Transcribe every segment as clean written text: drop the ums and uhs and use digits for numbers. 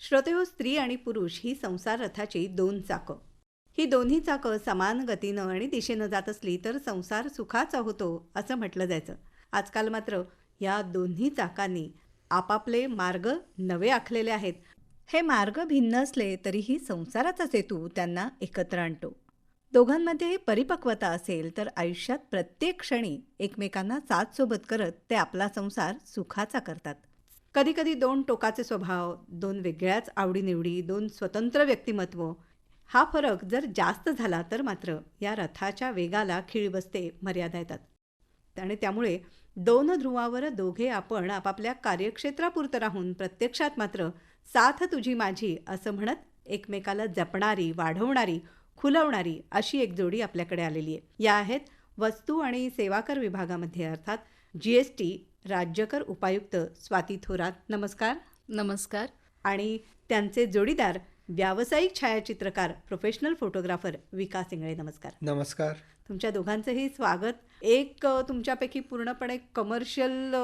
श्रोतेहो, स्त्री आणि पुरुष ही संसार रथाची दोन चाकं. ही दोन्ही चाकं समान गतीनं आणि दिशेनं जात असली तर संसार सुखाचा होतो असं म्हटलं जायचं. आजकाल मात्र या दोन्ही चाकांनी आपापले मार्ग नवे आखलेले आहेत. हे मार्ग भिन्न असले तरीही संसाराचा सेतू त्यांना एकत्र आणतो. दोघांमध्ये परिपक्वता असेल तर आयुष्यात प्रत्येक क्षणी एकमेकांना साथ सोबत करत ते आपला संसार सुखाचा करतात. कधीकधी दोन टोकाचे स्वभाव, दोन वेगळ्याच आवडीनिवडी, दोन स्वतंत्र व्यक्तिमत्व, हा फरक जर जास्त झाला तर मात्र या रथाच्या वेगाला खीळ बसते, मर्यादा येतात. आणि त्यामुळे दोन ध्रुवावर दोघे आपण आपापल्या कार्यक्षेत्रापुरतं राहून प्रत्यक्षात मात्र साथ तुझी माझी असं म्हणत एकमेकाला जपणारी, वाढवणारी, खुलवणारी अशी एक जोडी आपल्याकडे आलेली आहे. या आहेत वस्तू आणि सेवा कर विभागामध्ये अर्थात GST राज्यकर उपायुक्त स्वाती थोरात. नमस्कार. नमस्कार. आणि त्यांचे जोडीदार व्यावसायिक छायाचित्रकार प्रोफेशनल फोटोग्राफर विकास इंगळे. नमस्कार. नमस्कार. तुमच्या दोघांचंही स्वागत. एक तुमच्यापैकी पूर्णपणे कमर्शियल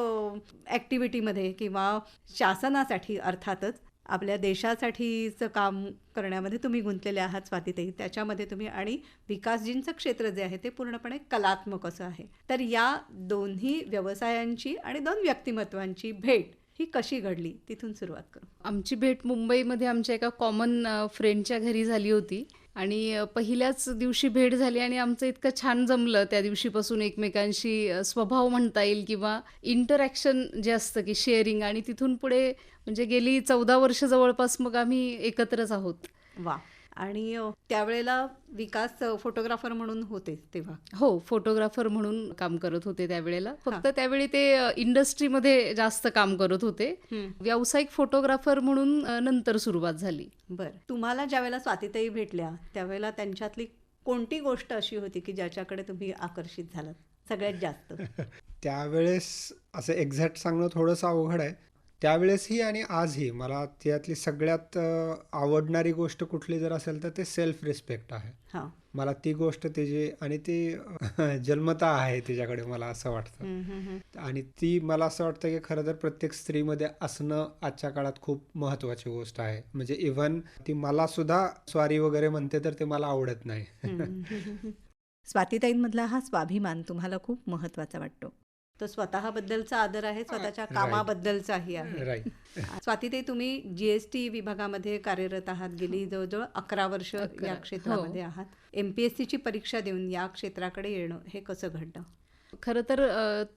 ॲक्टिव्हिटीमध्ये किंवा शासनासाठी अर्थातच आपल्या देशासाठीचं काम करण्यामध्ये तुम्ही गुंतलेले आहात स्वातीताई. त्याच्यामध्ये तुम्ही आणि विकासजींचं क्षेत्र जे आहे ते पूर्णपणे कलात्मक असं आहे. तर या दोन्ही व्यवसायांची आणि दोन व्यक्तिमत्वांची भेट ही कशी घडली तिथून सुरुवात करू. आमची भेट मुंबईमध्ये आमच्या एका कॉमन फ्रेंडच्या घरी झाली होती आणि पहिल्याच दिवशी भेट झाली आणि आमचं इतकं छान जमलं त्या दिवशीपासून एकमेकांशी. स्वभाव म्हणता येईल किंवा इंटरॅक्शन जे असतं की शेअरिंग, आणि तिथून पुढे म्हणजे गेली 14 वर्ष जवळपास मग आम्ही एकत्रच आहोत. वा. आणि त्यावेळेला विकास फोटोग्राफर म्हणून होते तेव्हा? हो, फोटोग्राफर म्हणून काम करत होते त्यावेळेला. फक्त त्यावेळी ते इंडस्ट्रीमध्ये जास्त काम करत होते. व्यावसायिक फोटोग्राफर म्हणून नंतर सुरुवात झाली. बरं. तुम्हाला ज्यावेळेला स्वातीताई भेटल्या त्यावेळेला त्यांच्यातली कोणती गोष्ट अशी होती की ज्याच्याकडे तुम्ही आकर्षित झालात सगळ्यात जास्त? त्यावेळेस असं एक्झॅक्ट सांगणं थोडंसं अवघड आहे. त्यावेळेसही आणि आजही मला त्यातली सगळ्यात आवडणारी गोष्ट कुठली जर असेल तर ते सेल्फ रिस्पेक्ट आहे. हां. मला ती गोष्ट तिची आणि ती जन्मता आहे तिच्याकडे, मला असं वाटतं. आणि ती मला असं वाटतं की खरं तर प्रत्येक स्त्रीमध्ये असणं आजच्या काळात खूप महत्त्वाची गोष्ट आहे. म्हणजे इव्हन ती मला सुद्धा स्वारी वगैरे म्हणते तर ते मला आवडत नाही. स्वातीताईंमधला हा स्वाभिमान तुम्हाला खूप महत्त्वाचा वाटतो. तो स्वतःबद्दलचा आदर आहे, स्वतःच्या कामाबद्दलचाही आहे. राईट. स्वातीताई, तुम्ही GST विभागामध्ये कार्यरत आहात. गेली जवळजवळ 11 वर्ष या क्षेत्रामध्ये आहात. MPSCची परीक्षा देऊन या क्षेत्राकडे येणं हे कसं घडलं? खरं तर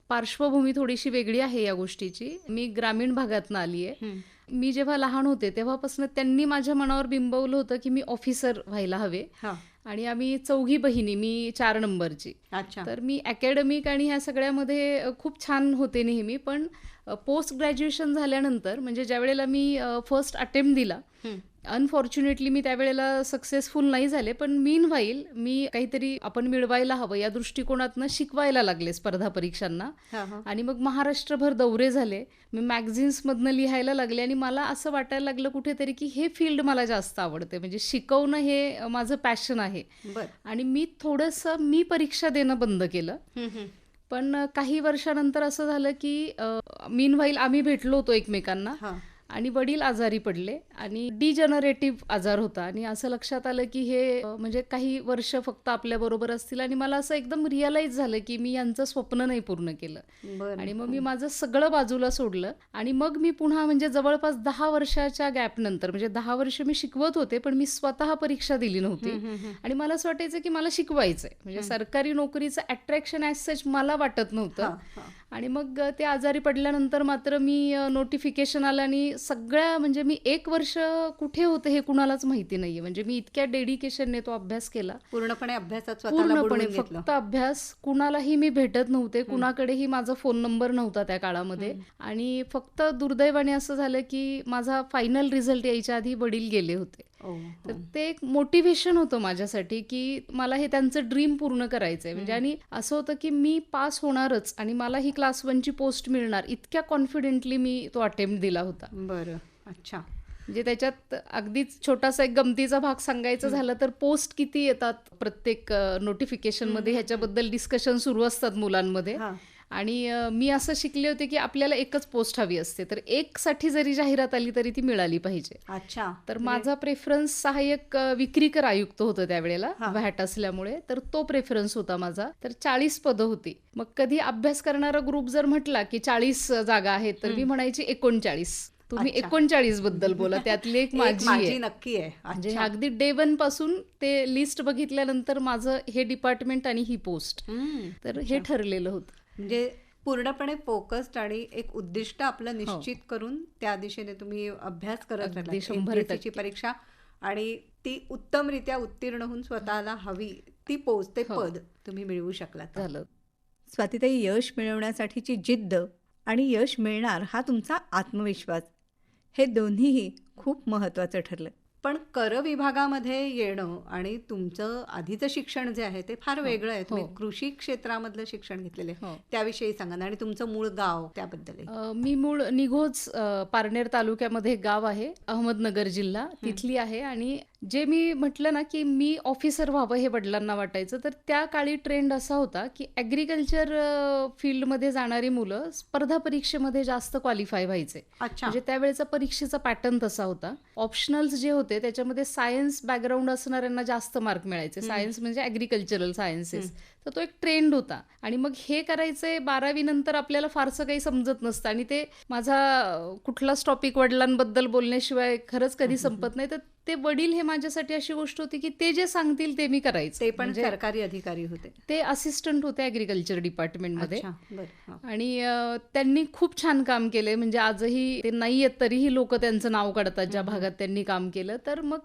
पार्श्वभूमी थोडीशी वेगळी आहे या गोष्टीची. मी ग्रामीण भागातनं आली आहे. मी जेव्हा लहान होते तेव्हापासून त्यांनी माझ्या मनावर बिंबवलं होतं की मी ऑफिसर व्हायला हवे. आणि आम्ही 4 बहिणी, मी 4 नंबरची. अच्छा. तर मी अकॅडमिक आणि ह्या सगळ्यामध्ये खूप छान होते नेहमी. पण पोस्ट ग्रॅज्युएशन झाल्यानंतर म्हणजे ज्या वेळेला मी फर्स्ट अटेम्प्ट दिला, अनफॉर्च्युनेटली मी त्यावेळेला सक्सेसफुल नाही झाले. पण मीन व्हाईल मी काहीतरी आपण मिळवायला हवं या दृष्टिकोनातनं शिकवायला लागले स्पर्धा परीक्षांना. आणि मग महाराष्ट्रभर दौरे झाले. मी मॅगझिन्समधनं लिहायला लागले आणि मला असं वाटायला लागलं कुठेतरी की हे फील्ड मला जास्त आवडते. म्हणजे शिकवणं हे माझं पॅशन आहे. आणि मी थोडंसं परीक्षा देणं बंद केलं. पण काही वर्षानंतर असं झालं की मीन व्हाईल आम्ही भेटलो होतो एकमेकांना आणि वडील आजारी पडले आणि डिजनरेटिव्ह आजार होता. आणि असं लक्षात आलं की हे म्हणजे काही वर्ष फक्त आपल्याबरोबर असतील. आणि मला असं एकदम रिअलाईज झालं की मी यांचं स्वप्न नाही पूर्ण केलं. आणि मग मी माझं सगळं बाजूला सोडलं आणि मग मी पुन्हा म्हणजे जवळपास 10 वर्षाच्या गॅप नंतर, म्हणजे 10 वर्ष मी शिकवत होते पण मी स्वतः परीक्षा दिली नव्हती. आणि मला असं वाटायचं की मला शिकवायचंय, म्हणजे सरकारी नोकरीचं अट्रॅक्शन ॲज सच मला वाटत नव्हतं. आणि मग ते आजारी पडल्यानंतर मात्र मी नोटिफिकेशन आलं आणि सगळ्या म्हणजे मी 1 वर्ष कुठे होते हे कुणालाच माहिती नाहीये. म्हणजे मी इतक्या डेडिकेशनने तो अभ्यास केला, पूर्णपणे अभ्यासात पूर्णपणे फक्त अभ्यास. कुणालाही मी भेटत नव्हते, कुणाकडेही माझा फोन नंबर नव्हता त्या काळामध्ये. आणि फक्त दुर्दैवाने असं झालं की माझा फायनल रिझल्ट यायच्या आधी वडील गेले होते. तर ते एक मोटिवेशन होतं माझ्यासाठी की मला हे त्यांचं ड्रीम पूर्ण करायचंय. म्हणजे आणि असं होतं की मी पास होणारच आणि मला ही क्लास 1ची पोस्ट मिळणार, इतक्या कॉन्फिडेंटली मी तो अटेम्प्ट दिला होता. बरं. अच्छा. म्हणजे त्याच्यात अगदीच छोटासा एक गमतीचा भाग सांगायचा झाला तर पोस्ट किती येतात प्रत्येक नोटिफिकेशनमध्ये ह्याच्याबद्दल डिस्कशन सुरू असतात मुलांमध्ये. आणि मी असं शिकले होते की आपल्याला एकच पोस्ट हवी असते, तर एकसाठी जरी जाहिरात आली तरी ती मिळाली पाहिजे. अच्छा. तर म्हणजे माझा प्रेफरन्स सहाय्यक विक्रीकर आयुक्त होतं त्यावेळेला, हा. व्हॅट असल्यामुळे, तर तो प्रेफरन्स होता माझा. तर 40 पदं होती. मग कधी अभ्यास करणारा ग्रुप जर म्हटला की 40 जागा आहेत, तर मी म्हणायची 39. तुम्ही अच्छा. 39 बद्दल बोला, त्यातली एक एक माझी माझी आहे. नक्की आहे. म्हणजे अच्छा. अगदी डे वन पासून ते लिस्ट बघितल्यानंतर माझं हे डिपार्टमेंट आणि ही पोस्ट, तर हे अच्छा. ठरलेलं होतं. म्हणजे पूर्णपणे फोकस्ड आणि एक उद्दिष्ट आपलं हो. निश्चित करून त्या दिशेने तुम्ही अभ्यास करत अगदी राहिलात. 100% MPSC ची परीक्षा आणि ती उत्तमरित्या उत्तीर्ण होऊन स्वतःला हवी ती पोस्ट, ते हो. पद तुम्ही मिळवू शकलात. झालं. स्वातीताई, यश मिळवण्यासाठीची जिद्द आणि यश मिळणार हा तुमचा आत्मविश्वास, हे दोन्हीही खूप महत्त्वाचं ठरलं. पण कर विभागामध्ये येणं आणि तुमचं आधीचं शिक्षण जे आहे ते फार वेगळं आहे. तुम्ही हो. कृषी क्षेत्रामधलं शिक्षण घेतलेलं आहे. हो. त्याविषयी सांगा ना, आणि तुमचं मूळ गाव त्याबद्दलही. मी मूळ निघोज, पारनेर तालुक्यामध्ये एक गाव आहे, अहमदनगर जिल्हा, तिथली आहे. आणि जे मी म्हटलं ना की मी ऑफिसर व्हावं हे वडिलांना वाटायचं, तर त्या काळी ट्रेंड असा होता की ॲग्रिकल्चर फील्डमध्ये जाणारी मुलं स्पर्धा परीक्षेमध्ये जास्त क्वालिफाय व्हायचे. अच्छा. म्हणजे त्यावेळेचा परीक्षेचा पॅटर्न तसा होता. ऑप्शनल्स जे होते त्याच्यामध्ये सायन्स बॅकग्राऊंड असणाऱ्यांना जास्त मार्क मिळायचे. सायन्स म्हणजे ॲग्रिकल्चरल सायन्सेस, तर तो एक ट्रेंड होता. आणि मग हे करायचे 12वी नंतर आपल्याला फारसं काही समजत नसतं, आणि ते माझा कुठलाच टॉपिक वडिलांबद्दल बोलण्याशिवाय खरंच कधी संपत नाही. तर ते वडील हे माझ्यासाठी अशी गोष्ट होती की ते जे सांगतील ते मी करायचं. ते पण म्हणजे सरकारी अधिकारी होते. ते असिस्टंट होते ॲग्रिकल्चर डिपार्टमेंटमध्ये. अच्छा. बरं. हा. आणि त्यांनी खूप छान काम केलंय. म्हणजे आजही ते नाही आहेत तरीही लोक त्यांचं नाव काढतात ज्या भागात त्यांनी काम केलं. तर मग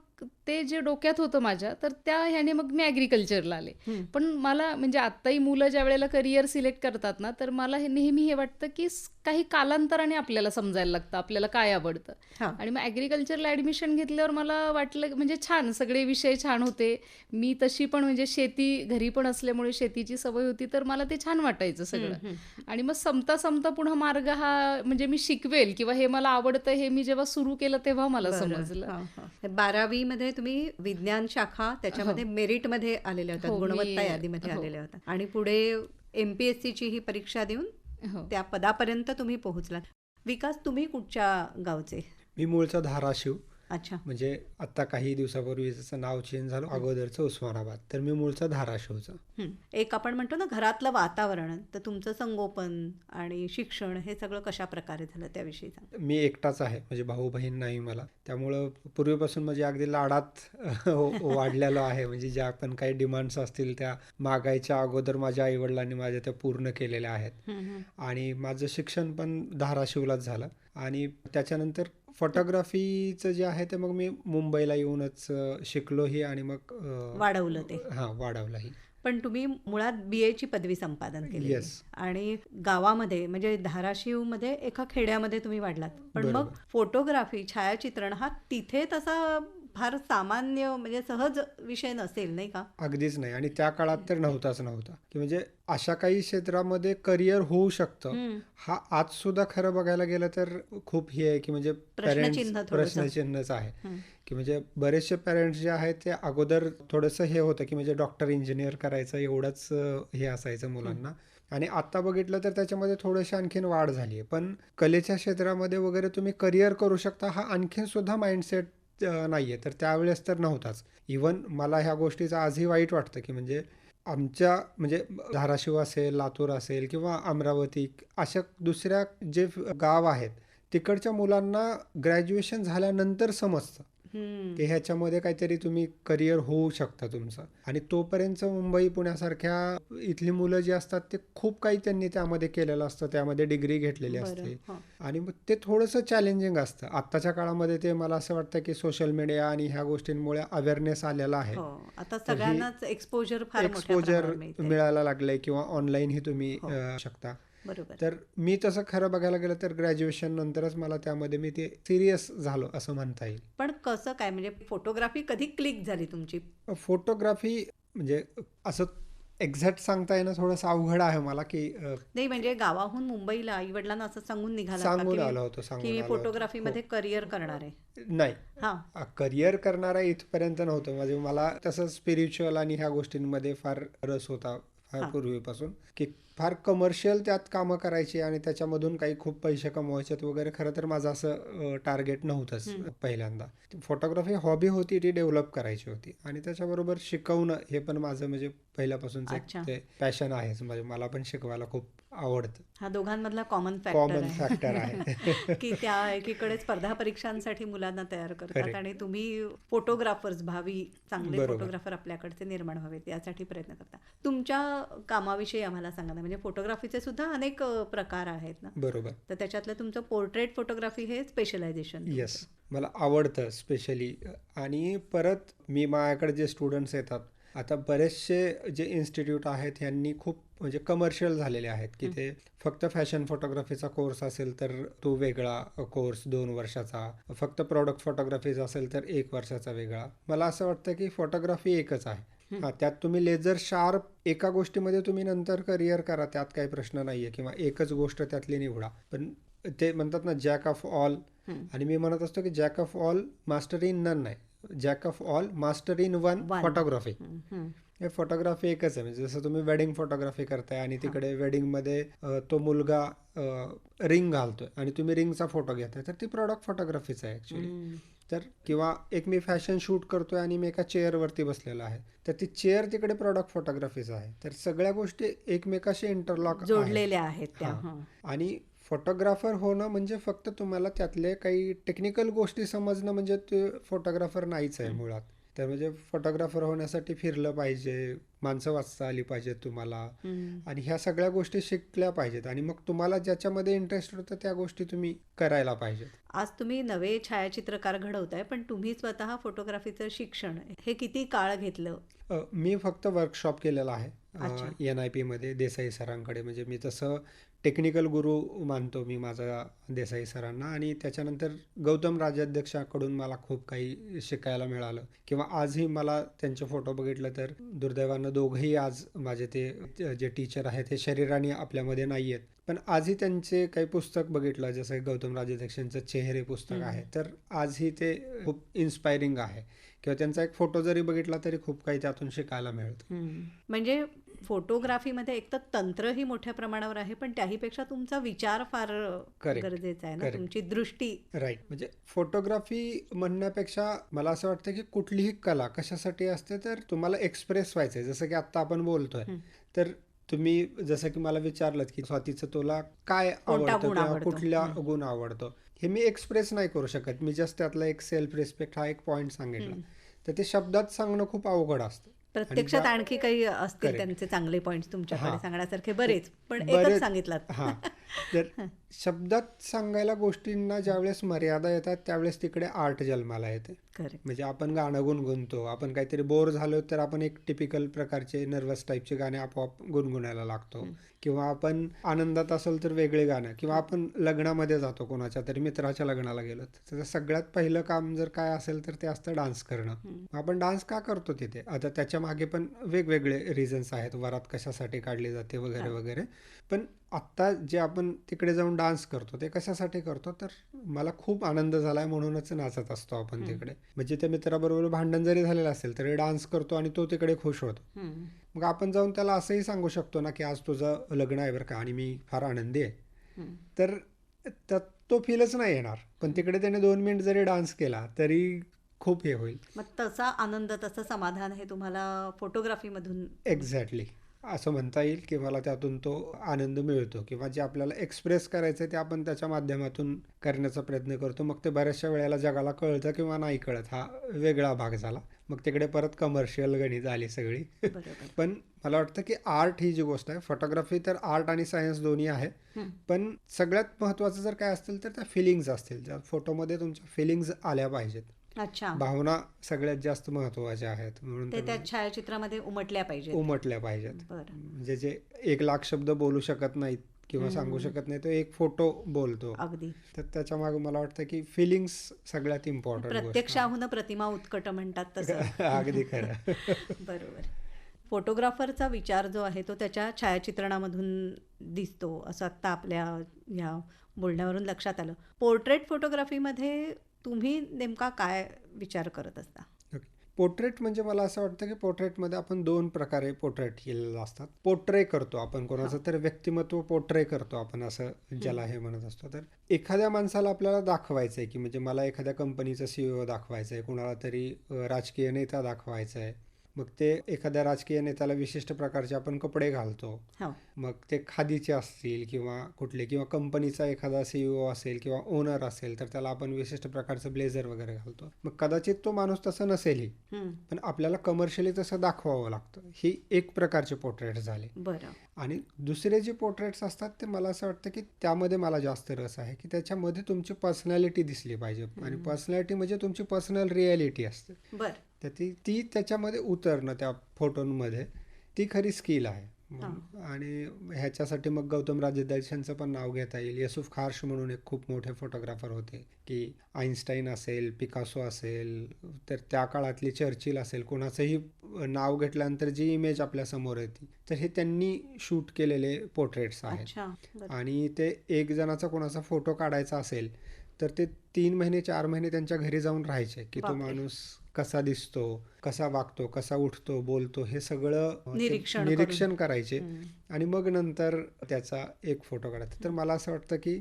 ते जे डोक्यात होतं माझ्या, तर त्या ह्याने मग मी ॲग्रिकल्चरला आले. पण मला म्हणजे आत्ताही मुलं ज्या वेळेला करिअर सिलेक्ट करतात ना, तर मला हे नेहमी हे वाटतं की काही कालांतराने आपल्याला समजायला लागतं आपल्याला काय आवडतं. हा. आणि मग ॲग्रिकल्चरला ॲडमिशन घेतल्यावर मला वाटलं म्हणजे छान, सगळे विषय छान होते. मी तशी पण म्हणजे शेती घरी पण असल्यामुळे शेतीची सवय होती, तर मला ते छान वाटायचं सगळं. आणि मग संपता पुन्हा मार्ग हा म्हणजे मी शिकवेल किंवा हे मला आवडतं हे मी जेव्हा सुरू केलं तेव्हा मला समजलं. 12वी मध्ये तुम्ही विज्ञान शाखा त्याच्यामध्ये मेरिटमध्ये आलेल्या होत्या, हो, गुणवत्ता यादीमध्ये आलेल्या होत्या, आणि पुढे MPSC ची ही परीक्षा देऊन हो. त्या पदापर्यंत तुम्ही पोहोचलात. विकास, तुम्ही कुठच्या गावचे? मी मूळचा धाराशिव. अच्छा. म्हणजे आता काही दिवसापूर्वी जसं नाव चेंज झालं, अगोदरचं उस्मानाबाद, तर मी मूळचा धाराशिवचा. एक आपण म्हणतो ना घरातलं वातावरण, तर तुमचं संगोपन आणि शिक्षण हे सगळं कशा प्रकारे झालं त्याविषयी सांगा. मी एकटाच आहे, म्हणजे भाऊ बहीण नाही मला. त्यामुळं पूर्वीपासून म्हणजे अगदी लाडात वाढलेलो आहे. म्हणजे ज्या पण काही डिमांड्स असतील त्या मागायच्या अगोदर माझ्या आईवडिलांनी माझ्या त्या पूर्ण केलेल्या आहेत. आणि माझं शिक्षण पण धाराशिवलाच झालं. आणि त्याच्यानंतर फोटोग्राफीचं जे आहे ते मग मी मुंबईला येऊनच शिकलोही आणि मग वाढवलं ते. वाढवलंही. पण तुम्ही मुळात BA ची पदवी संपादन केली Yes. आणि गावामध्ये म्हणजे धाराशिवमध्ये एका खेड्यामध्ये तुम्ही वाढलात. पण मग बरोबर. फोटोग्राफी, छायाचित्रण हा तिथे तसा फार सामान्य म्हणजे सहज विषय नसेल, नाही का? अगदीच नाही. आणि त्या काळात तर नव्हता की म्हणजे अशा काही क्षेत्रामध्ये करिअर होऊ शकतं. हा आज सुद्धा खरं बघायला गेलं तर खूप हे आहे की म्हणजे प्रश्नचिन्ह पेरेंट्स थोडंसं. प्रश्नचिन्हच आहे. की म्हणजे बरेचसे पेरेंट्स जे आहेत ते अगोदर थोडंसं हे होतं की म्हणजे डॉक्टर, इंजिनियर करायचं एवढंच हे असायचं मुलांना. आणि आता बघितलं तर त्याच्यामध्ये थोडीशी आणखीन वाढ झाली आहे. पण कलेच्या क्षेत्रामध्ये वगैरे तुम्ही करिअर करू शकता हा आणखीन सुद्धा माइंडसेट नाहीये. तर त्यावेळेस तर नव्हताच. इव्हन मला ह्या गोष्टीचं आजही वाईट वाटतं की म्हणजे आमच्या म्हणजे धाराशिव असेल, लातूर असेल किंवा अमरावती, अशा दुसऱ्या जे गाव आहेत तिकडच्या मुलांना ग्रॅज्युएशन झाल्यानंतर समजतं की ह्याच्यामध्ये काहीतरी तुम्ही करिअर होऊ शकता तुमचं. आणि तोपर्यंत मुंबई, पुण्यासारख्या इथली मुलं जी असतात ते खूप काही त्यांनी त्यामध्ये केलेलं असतं, त्यामध्ये डिग्री घेतलेली असते. आणि मग ते थोडंसं चॅलेंजिंग असतं. आत्ताच्या काळामध्ये ते मला असं वाटतं की सोशल मीडिया आणि ह्या गोष्टींमुळे अवेअरनेस आलेला आहे. आता सगळ्यांनाच एक्सपोजर मिळायला लागलंय किंवा ऑनलाईनही तुम्ही शकता. बरोबर. तर मी तसं खरं बघायला गेलं तर ग्रॅज्युएशन नंतरच मला त्यामध्ये मी ते सिरियस झालो असं म्हणता येईल. पण कसं काय, म्हणजे फोटोग्राफी कधी क्लिक झाली तुमची? फोटोग्राफी म्हणजे असं एक्झॅक्ट सांगता येणं थोडंसं अवघड आहे मला की नाही, म्हणजे गावाहून मुंबईला आई वडिलांना असं सांगून निघाला सांगून आलो होतो. की फोटोग्राफीमध्ये करिअर करणार आहे? नाही, हा. करिअर करणारा इथपर्यंत नव्हतं. म्हणजे मला तसं स्पिरिच्युअल आणि ह्या गोष्टींमध्ये फार रस होता. फार हां. पूर्वीपासून, की फार कमर्शियल त्यात कामं करायची आणि त्याच्यामधून काही खूप पैसे कमवायचेत वगैरे. खरं तर माझं असं टार्गेट नव्हतंच पहिल्यांदा. फोटोग्राफी हॉबी होती, ती डेव्हलप करायची होती आणि त्याच्याबरोबर शिकवणं हे पण माझं म्हणजे पहिल्यापासूनच एक अच्छा. ते पॅशन आहेच. म्हणजे मला पण शिकवायला खूप आवडतं. हा दोघांमधला कॉमन फॅक्टर कॉमन फॅक्टर आहे आहे. की त्या एकीकडे स्पर्धा परीक्षांसाठी मुलांना तयार करतात करेक्ट. आणि तुम्ही फोटोग्राफर्स, भावी चांगले बरोबर. फोटोग्राफर आपल्याकडचे निर्माण व्हावेत यासाठी प्रयत्न करता. तुमच्या कामाविषयी आम्हाला सांगा ना, म्हणजे फोटोग्राफीचे सुद्धा अनेक प्रकार आहेत ना, बरोबर. तर त्याच्यातलं तुमचं पोर्ट्रेट फोटोग्राफी हे स्पेशलायझेशन येस, तुमचं. मला आवडतं स्पेशली. आणि परत मी माझ्याकडे जे स्टुडंट्स येतात, आता बरेचसे जे इन्स्टिट्यूट आहेत ह्यांनी खूप म्हणजे कमर्शियल झालेले आहेत, की ते फक्त फॅशन फोटोग्राफीचा कोर्स असेल तर तो वेगळा कोर्स 2 वर्षाचा, फक्त प्रॉडक्ट फोटोग्राफीचा असेल तर 1 वर्षाचा वेगळा. मला असं वाटतं की फोटोग्राफी एकच आहे. हां, त्यात तुम्ही लेझर शार्प एका गोष्टीमध्ये तुम्ही नंतर करिअर करा, त्यात काही प्रश्न नाही आहे, किंवा एकच गोष्ट त्यातली निवडा. पण ते म्हणतात ना जॅक ऑफ ऑल, आणि मी म्हणत असतो की jack of all master in none नाही, jack of all master in one photography. हे फोटोग्राफी एकच आहे. म्हणजे जसं तुम्ही वेडिंग फोटोग्राफी करताय आणि तिकडे वेडिंगमध्ये तो मुलगा रिंग घालतोय आणि तुम्ही रिंगचा फोटो घेताय, तर ती प्रॉडक्ट फोटोग्राफीच आहे ॲक्च्युली. तर किंवा एक मी फॅशन शूट करतोय आणि मी एका चेअरवरती बसलेला आहे, तर ती चेअर तिकडे प्रॉडक्ट फोटोग्राफीच आहे. तर सगळ्या गोष्टी एकमेकाशी इंटरलॉक आहेत. जोडलेल्या आहेत त्या. हां. आणि फोटोग्राफर होणं म्हणजे फक्त तुम्हाला त्यातले काही टेक्निकल गोष्टी समजणं म्हणजे ते फोटोग्राफर नाहीच आहे मुळात. तर म्हणजे फोटोग्राफर होण्यासाठी फिरलं पाहिजे, माणसं वाचता आली पाहिजेत तुम्हाला, आणि ह्या सगळ्या गोष्टी शिकल्या पाहिजेत, आणि मग तुम्हाला ज्याच्यामध्ये इंटरेस्ट होतं त्या गोष्टी तुम्ही करायला पाहिजेत. आज तुम्ही नवे छायाचित्रकार घडवताय, पण तुम्ही स्वतः फोटोग्राफीचं शिक्षण हे किती काळ घेतलं? मी फक्त वर्कशॉप केलेला आहे अच्छा. NIP मध्ये देसाई सरांकडे. म्हणजे मी तसं टेक्निकल गुरु मानतो मी माझा देसाई सरांना, आणि त्याच्यानंतर गौतम राजाध्यक्षाकडून मला खूप काही शिकायला मिळालं. किंवा आजही मला त्यांचे फोटो बघितलं तर दुर्दैवानं दोघंही आज माझे ते जे टीचर आहेत हे शरीराने आपल्यामध्ये नाही आहेत, पण आजही त्यांचे काही पुस्तक बघितलं, जसं गौतम राजाध्यक्षांचं चेहरे पुस्तक आहे, तर आजही ते खूप इन्स्पायरिंग आहे. किंवा त्यांचा एक फोटो जरी बघितला तरी खूप काही त्यातून शिकायला मिळतं. म्हणजे फोटोग्राफीमध्ये एक तर तंत्रही मोठ्या प्रमाणावर आहे, पण त्याहीपेक्षा तुमचा विचार फार Correct. गरजेचा आहे ना, Correct. तुमची दृष्टी. राईट. म्हणजे फोटोग्राफी म्हणण्यापेक्षा मला असं वाटतं की कुठलीही कला कशासाठी असते, तर तुम्हाला एक्सप्रेस व्हायचं आहे. जसं की आत्ता आपण बोलतोय, तर तुम्ही जसं की मला विचारलं की स्वातीचं तुला काय कोणता आवडतं गुण किंवा आवडतो? कुठला गुण आवडतो, हे मी एक्सप्रेस नाही करू शकत. मी जस्ट त्यातला एक सेल्फ रिस्पेक्ट हा एक पॉईंट सांगितला, तर ते शब्दात सांगणं खूप अवघड असतं. प्रत्यक्षात आणखी काही असतील Correct. त्यांचे चांगले पॉइंट्स तुमच्याकडे हां. सांगण्यासारखे बरेच, पण एकच बरेच. सांगितलात. हां. तर शब्दात सांगायला गोष्टींना ज्यावेळेस मर्यादा येतात त्यावेळेस तिकडे आर्ट जन्माला येते. खरे. म्हणजे आपण गाणं गुणगुणतो, आपण काहीतरी बोर झालो तर आपण एक टिपिकल प्रकारचे नर्वस टाईपचे गाणे आपोआप गुणगुणायला लागतो, किंवा आपण आनंदात असेल तर वेगळे गाणं, किंवा आपण लग्नामध्ये जातो कोणाच्या तरी मित्राच्या लग्नाला गेलो तर सगळ्यात पहिलं काम जर काय असेल तर ते असतं डान्स करणं. आपण डान्स का करतो तिथे, आता त्याच्या मागे पण वेगवेगळे रिझन्स आहेत, वरात कशासाठी काढली जाते वगैरे वगैरे. पण आत्ता जे आपण तिकडे जाऊन डान्स करतो ते कशासाठी करतो, तर मला खूप आनंद झालाय म्हणूनच नाचत असतो आपण तिकडे. म्हणजे त्या मित्राबरोबर भांडण जरी झालेलं असेल तरी डान्स करतो आणि तो तिकडे खुश होतो. मग आपण जाऊन त्याला असंही सांगू शकतो ना की आज तुझं लग्न आहे बरं का आणि मी फार आनंदी आहे, तर तो फीलच नाही येणार. पण तिकडे त्याने 2 मिनिट जरी डान्स केला तरी खूप हे होईल. मग तसा आनंद, तसं समाधान हे तुम्हाला फोटोग्राफीमधून. एक्झॅक्टली असं म्हणता येईल की मला त्यातून तो आनंद मिळतो, किंवा जे आपल्याला एक्सप्रेस करायचं आहे ते आपण त्याच्या माध्यमातून करण्याचा प्रयत्न करतो. मग ते बऱ्याचशा वेळेला जगाला कळतं किंवा नाही कळत, हा वेगळा भाग झाला. मग तिकडे परत कमर्शियल गणित आली सगळी. पण मला वाटतं की आर्ट ही जी गोष्ट आहे, फोटोग्राफी तर आर्ट आणि सायन्स दोन्ही आहे, पण सगळ्यात महत्त्वाचं जर काय असतील तर त्या फिलिंग्ज असतील, त्या फोटोमध्ये तुमच्या फिलिंग्ज आल्या पाहिजेत. अच्छा. भावना सगळ्यात जास्त महत्त्वाच्या आहेत, म्हणून ते त्या छायाचित्रामध्ये उमटल्या पाहिजेत. उमटल्या पाहिजेत. बरं. म्हणजे जे 1 लाख शब्द बोलू शकत नाहीत किंवा सांगू शकत नाही, तो एक फोटो बोलतो. अगदी. तर त्याच्या मागे मला वाटतं की फिलिंग्स सगळ्यात इम्पॉर्टंट गोष्ट. प्रत्यक्षाहून प्रतिमा उत्कट म्हणतात तसं. अगदी खरं. बरोबर. फोटोग्राफरचा विचार जो आहे तो त्याच्या छायाचित्रणामधून दिसतो, असं आत्ता आपल्या या बोलण्यावरून लक्षात आलं. पोर्ट्रेट फोटोग्राफीमध्ये तुम्ही नेमका काय विचार करत असता? पोर्ट्रेट म्हणजे मला असं वाटतं की पोर्ट्रेटमध्ये आपण 2 प्रकारे पोर्ट्रेट केलेलं असतात. पोर्ट्रे करतो आपण कोणाचं तर व्यक्तिमत्व पोर्ट्रे करतो आपण असं ज्याला हे म्हणत असतो. तर एखाद्या माणसाला आपल्याला दाखवायचं आहे की म्हणजे मला एखाद्या कंपनीचा CEO दाखवायचं आहे, कुणाला तरी राजकीय नेता दाखवायचा आहे. मग ते एखाद्या राजकीय नेत्याला विशिष्ट प्रकारचे आपण कपडे घालतो. हो. मग ते खादीचे असतील किंवा कुठले किंवा कंपनीचा एखादा CEO असेल किंवा ओनर असेल तर त्याला आपण विशिष्ट प्रकारचं ब्लेझर वगैरे घालतो. मग कदाचित तो माणूस तसं नसेलही, हं. पण आपल्याला कमर्शियली तसं दाखवावं लागतं. ही एक प्रकारचे पोर्ट्रेट झाले. बरं. आणि दुसरे जे पोर्ट्रेट्स असतात ते मला असं वाटतं की त्यामध्ये मला जास्त रस आहे की त्याच्यामध्ये तुमची पर्सनॅलिटी दिसली पाहिजे. आणि पर्सनॅलिटी म्हणजे तुमची पर्सनल रिॲलिटी असते. बरं. तर ती त्याच्यामध्ये उतरणं त्या फोटोंमध्ये ती खरी स्किल आहे. आणि ह्याच्यासाठी मग गौतम राजदेशांचं पण नाव घेता येईल. युसुफ खार्श म्हणून एक खूप मोठे फोटोग्राफर होते की आईन्स्टाईन असेल, पिकासो असेल, तर त्या काळातली चर्चिल असेल, कोणाचंही नाव घेतल्यानंतर जी इमेज आपल्या समोर येते तर हे त्यांनी शूट केलेले पोर्ट्रेट्स आहेत. अच्छा. बरं. आणि ते एक जणाचा कोणाचा फोटो काढायचा असेल तर ते 3 महिने 4 महिने त्यांच्या घरी जाऊन राहायचे की तो बापरे. माणूस कसा दिसतो, कसा वागतो, कसा उठतो, बोलतो, हे सगळं ते निरीक्षण निरीक्षण करायचे. हं. आणि मग नंतर त्याचा एक फोटो काढायचा. तर मला असं वाटतं की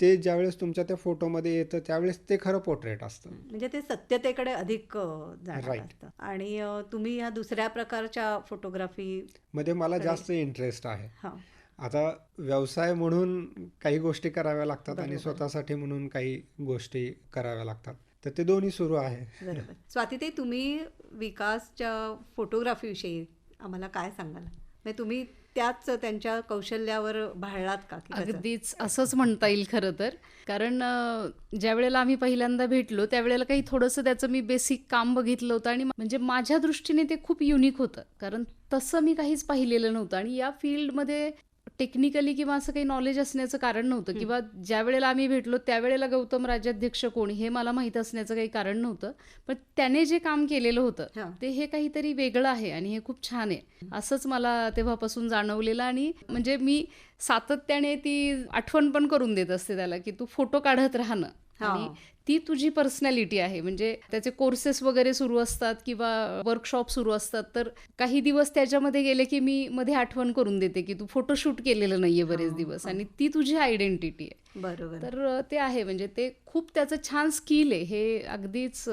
ते ज्यावेळेस तुमच्या त्या फोटोमध्ये येतं त्यावेळेस ते खरं पोर्ट्रेट असतं. म्हणजे ते सत्यतेकडे अधिक जाणार Right. असतं. आणि तुम्ही या दुसऱ्या प्रकारच्या फोटोग्राफी मध्ये मला जास्त इंटरेस्ट आहे. हा आता व्यवसाय म्हणून काही गोष्टी कराव्या लागतात आणि बरोबर. स्वतःसाठी म्हणून काही गोष्टी कराव्या लागतात. तर ते दोन्ही सुरू आहे. बरोबर. स्वातीताई, तुम्ही विकासच्या फोटोग्राफीविषयी आम्हाला काय सांगाल? म्हणजे तुम्ही त्याच त्यांच्या कौशल्यावर भाळलात का की कसं? अगदीच असंच म्हणता येईल खरं तर. कारण ज्या वेळेला आम्ही पहिल्यांदा भेटलो त्यावेळेला काही थोडंसं त्याचं मी बेसिक काम बघितलं होतं आणि म्हणजे माझ्या दृष्टीने ते खूप युनिक होतं. कारण तसं मी काहीच पाहिलेलं नव्हतं आणि या फील्डमध्ये टेक्निकली किंवा असं काही नॉलेज असण्याचं कारण नव्हतं किंवा ज्या वेळेला आम्ही भेटलो त्यावेळेला गौतम राज्याध्यक्ष कोण हे मला माहीत असण्याचं काही कारण नव्हतं. पण त्याने जे काम केलेलं होतं हा. ते हे काहीतरी वेगळं आहे आणि हे खूप छान आहे असंच मला तेव्हापासून जाणवलेलं. आणि म्हणजे मी सातत्याने ती आठवण पण करून देत असते त्याला की तू फोटो काढत राहणं आणि ती तुझी पर्सनॅलिटी आहे. म्हणजे त्याचे कोर्सेस वगैरे सुरू असतात किंवा वर्कशॉप सुरू असतात तर काही दिवस त्याच्यामध्ये गेले की मी मध्ये आठवण करून देते की तू फोटोशूट केलेलं नाहीये बरेच दिवस आणि ती तुझी आयडेंटिटी आहे. बरोबर. तर ते आहे म्हणजे ते खूप त्याचं छान स्किल आहे हे अगदीच.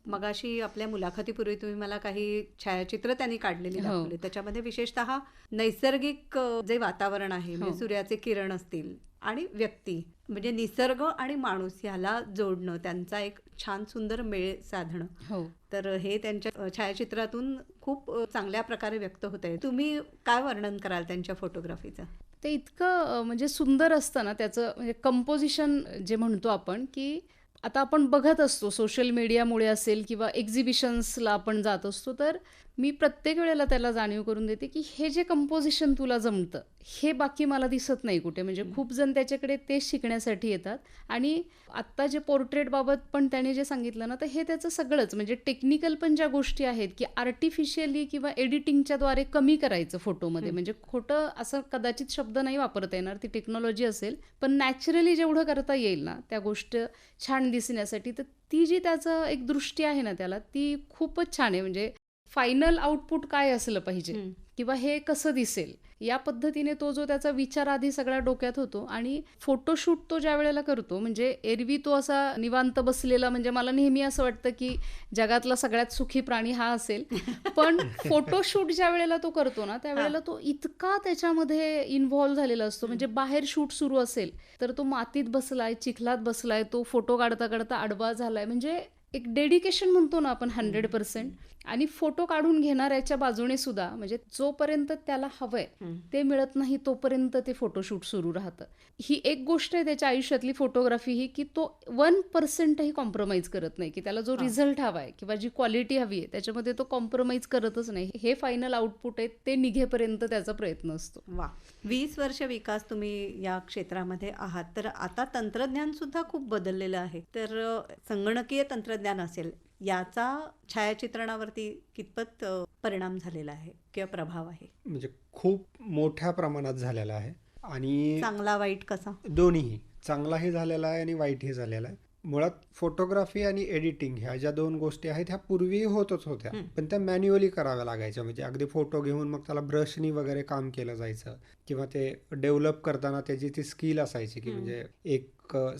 मगाशी आपल्या मुलाखतीपूर्वी तुम्ही मला काही छायाचित्र त्यांनी काढलेली हो. दाखवली. त्याच्यामध्ये विशेषतः नैसर्गिक जे वातावरण आहे म्हणजे सूर्याचे किरण असतील आणि व्यक्ती म्हणजे निसर्ग आणि माणूस ह्याला जोडणं, त्यांचा एक छान सुंदर मेळ साधणं, हो. तर हे त्यांच्या छायाचित्रातून खूप चांगल्या प्रकारे व्यक्त होत आहे. तुम्ही काय वर्णन कराल त्यांच्या फोटोग्राफीचं? ते इतकं म्हणजे सुंदर असतं ना त्याचं म्हणजे कंपोजिशन जे म्हणतो आपण की आता आपण बघत असतो सोशल मीडियामुळे असेल किंवा एक्झिबिशन्सला आपण जात असतो तर मी प्रत्येक वेळेला त्याला जाणीव करून देते की हे जे कंपोजिशन तुला जमतं हे बाकी मला दिसत नाही कुठे. म्हणजे खूप जण त्याच्याकडे ते शिकण्यासाठी येतात. आणि आत्ता जे पोर्ट्रेटबाबत पण त्याने जे सांगितलं ना तर हे त्याचं सगळंच म्हणजे टेक्निकल पण ज्या गोष्टी आहेत की आर्टिफिशियली किंवा एडिटिंगच्या द्वारे कमी करायचं फोटोमध्ये. म्हणजे खोटं असं कदाचित शब्द नाही वापरता येणार, ती टेक्नॉलॉजी असेल, पण नॅचरली जेवढं करता येईल ना त्या गोष्ट छान दिसण्यासाठी तर ती जी त्याचं एक दृष्टी आहे ना त्याला ती खूपच छान आहे. म्हणजे फायनल आउटपुट काय असलं पाहिजे किंवा हे कसं दिसेल या पद्धतीने तो जो त्याचा विचार आधी सगळ्या डोक्यात होतो. आणि फोटोशूट तो ज्या वेळेला करतो म्हणजे एरवी तो असा निवांत बसलेला, म्हणजे मला नेहमी असं वाटतं की जगातला सगळ्यात सुखी प्राणी हा असेल, पण फोटोशूट ज्या वेळेला तो करतो ना त्यावेळेला तो इतका त्याच्यामध्ये इन्व्हॉल्व्ह झालेला असतो. म्हणजे बाहेर शूट सुरू असेल तर तो मातीत बसलाय, चिखलात बसलाय, तो फोटो काढता काढता आडवा झालाय. म्हणजे एक डेडिकेशन म्हणतो ना आपण 100%. आणि फोटो काढून घेणाऱ्याच्या बाजूने सुद्धा म्हणजे जोपर्यंत त्याला हवंय ते मिळत नाही तोपर्यंत ते फोटोशूट सुरू राहतं. ही एक गोष्ट आहे त्याच्या आयुष्यातली फोटोग्राफी ही की तो 1%ही कॉम्प्रोमाइज करत नाही की त्याला जो रिझल्ट हवाय किंवा जी क्वालिटी हवी आहे त्याच्यामध्ये तो कॉम्प्रोमाइज करतच नाही. हे फायनल आउटपुट आहे ते निघेपर्यंत त्याचा प्रयत्न असतो. वा. 20 वर्ष विकास तुम्ही या क्षेत्रामध्ये आहात तर आता तंत्रज्ञान सुद्धा खूप बदललेलं आहे. तर संगणकीय तंत्रज्ञान असेल याचा छायाचित्रणावरती कितपत परिणाम झालेला आहे किंवा प्रभाव आहे? म्हणजे खूप मोठ्या प्रमाणात झालेला आहे. आणि चांगला वाईट कसा? दोन्हीही चांगलाही झालेला आहे आणि वाईटही झालेला आहे. मुळात फोटोग्राफी आणि एडिटिंग ह्या ज्या दोन गोष्टी आहेत ह्या पूर्वी होतच होत्या, पण त्या मॅन्युअली कराव्या लागायच्या. म्हणजे अगदी फोटो घेऊन मग त्याला ब्रशनी वगैरे काम केलं जायचं, किंवा ते डेव्हलप करताना त्याची ती स्किल असायची की म्हणजे एक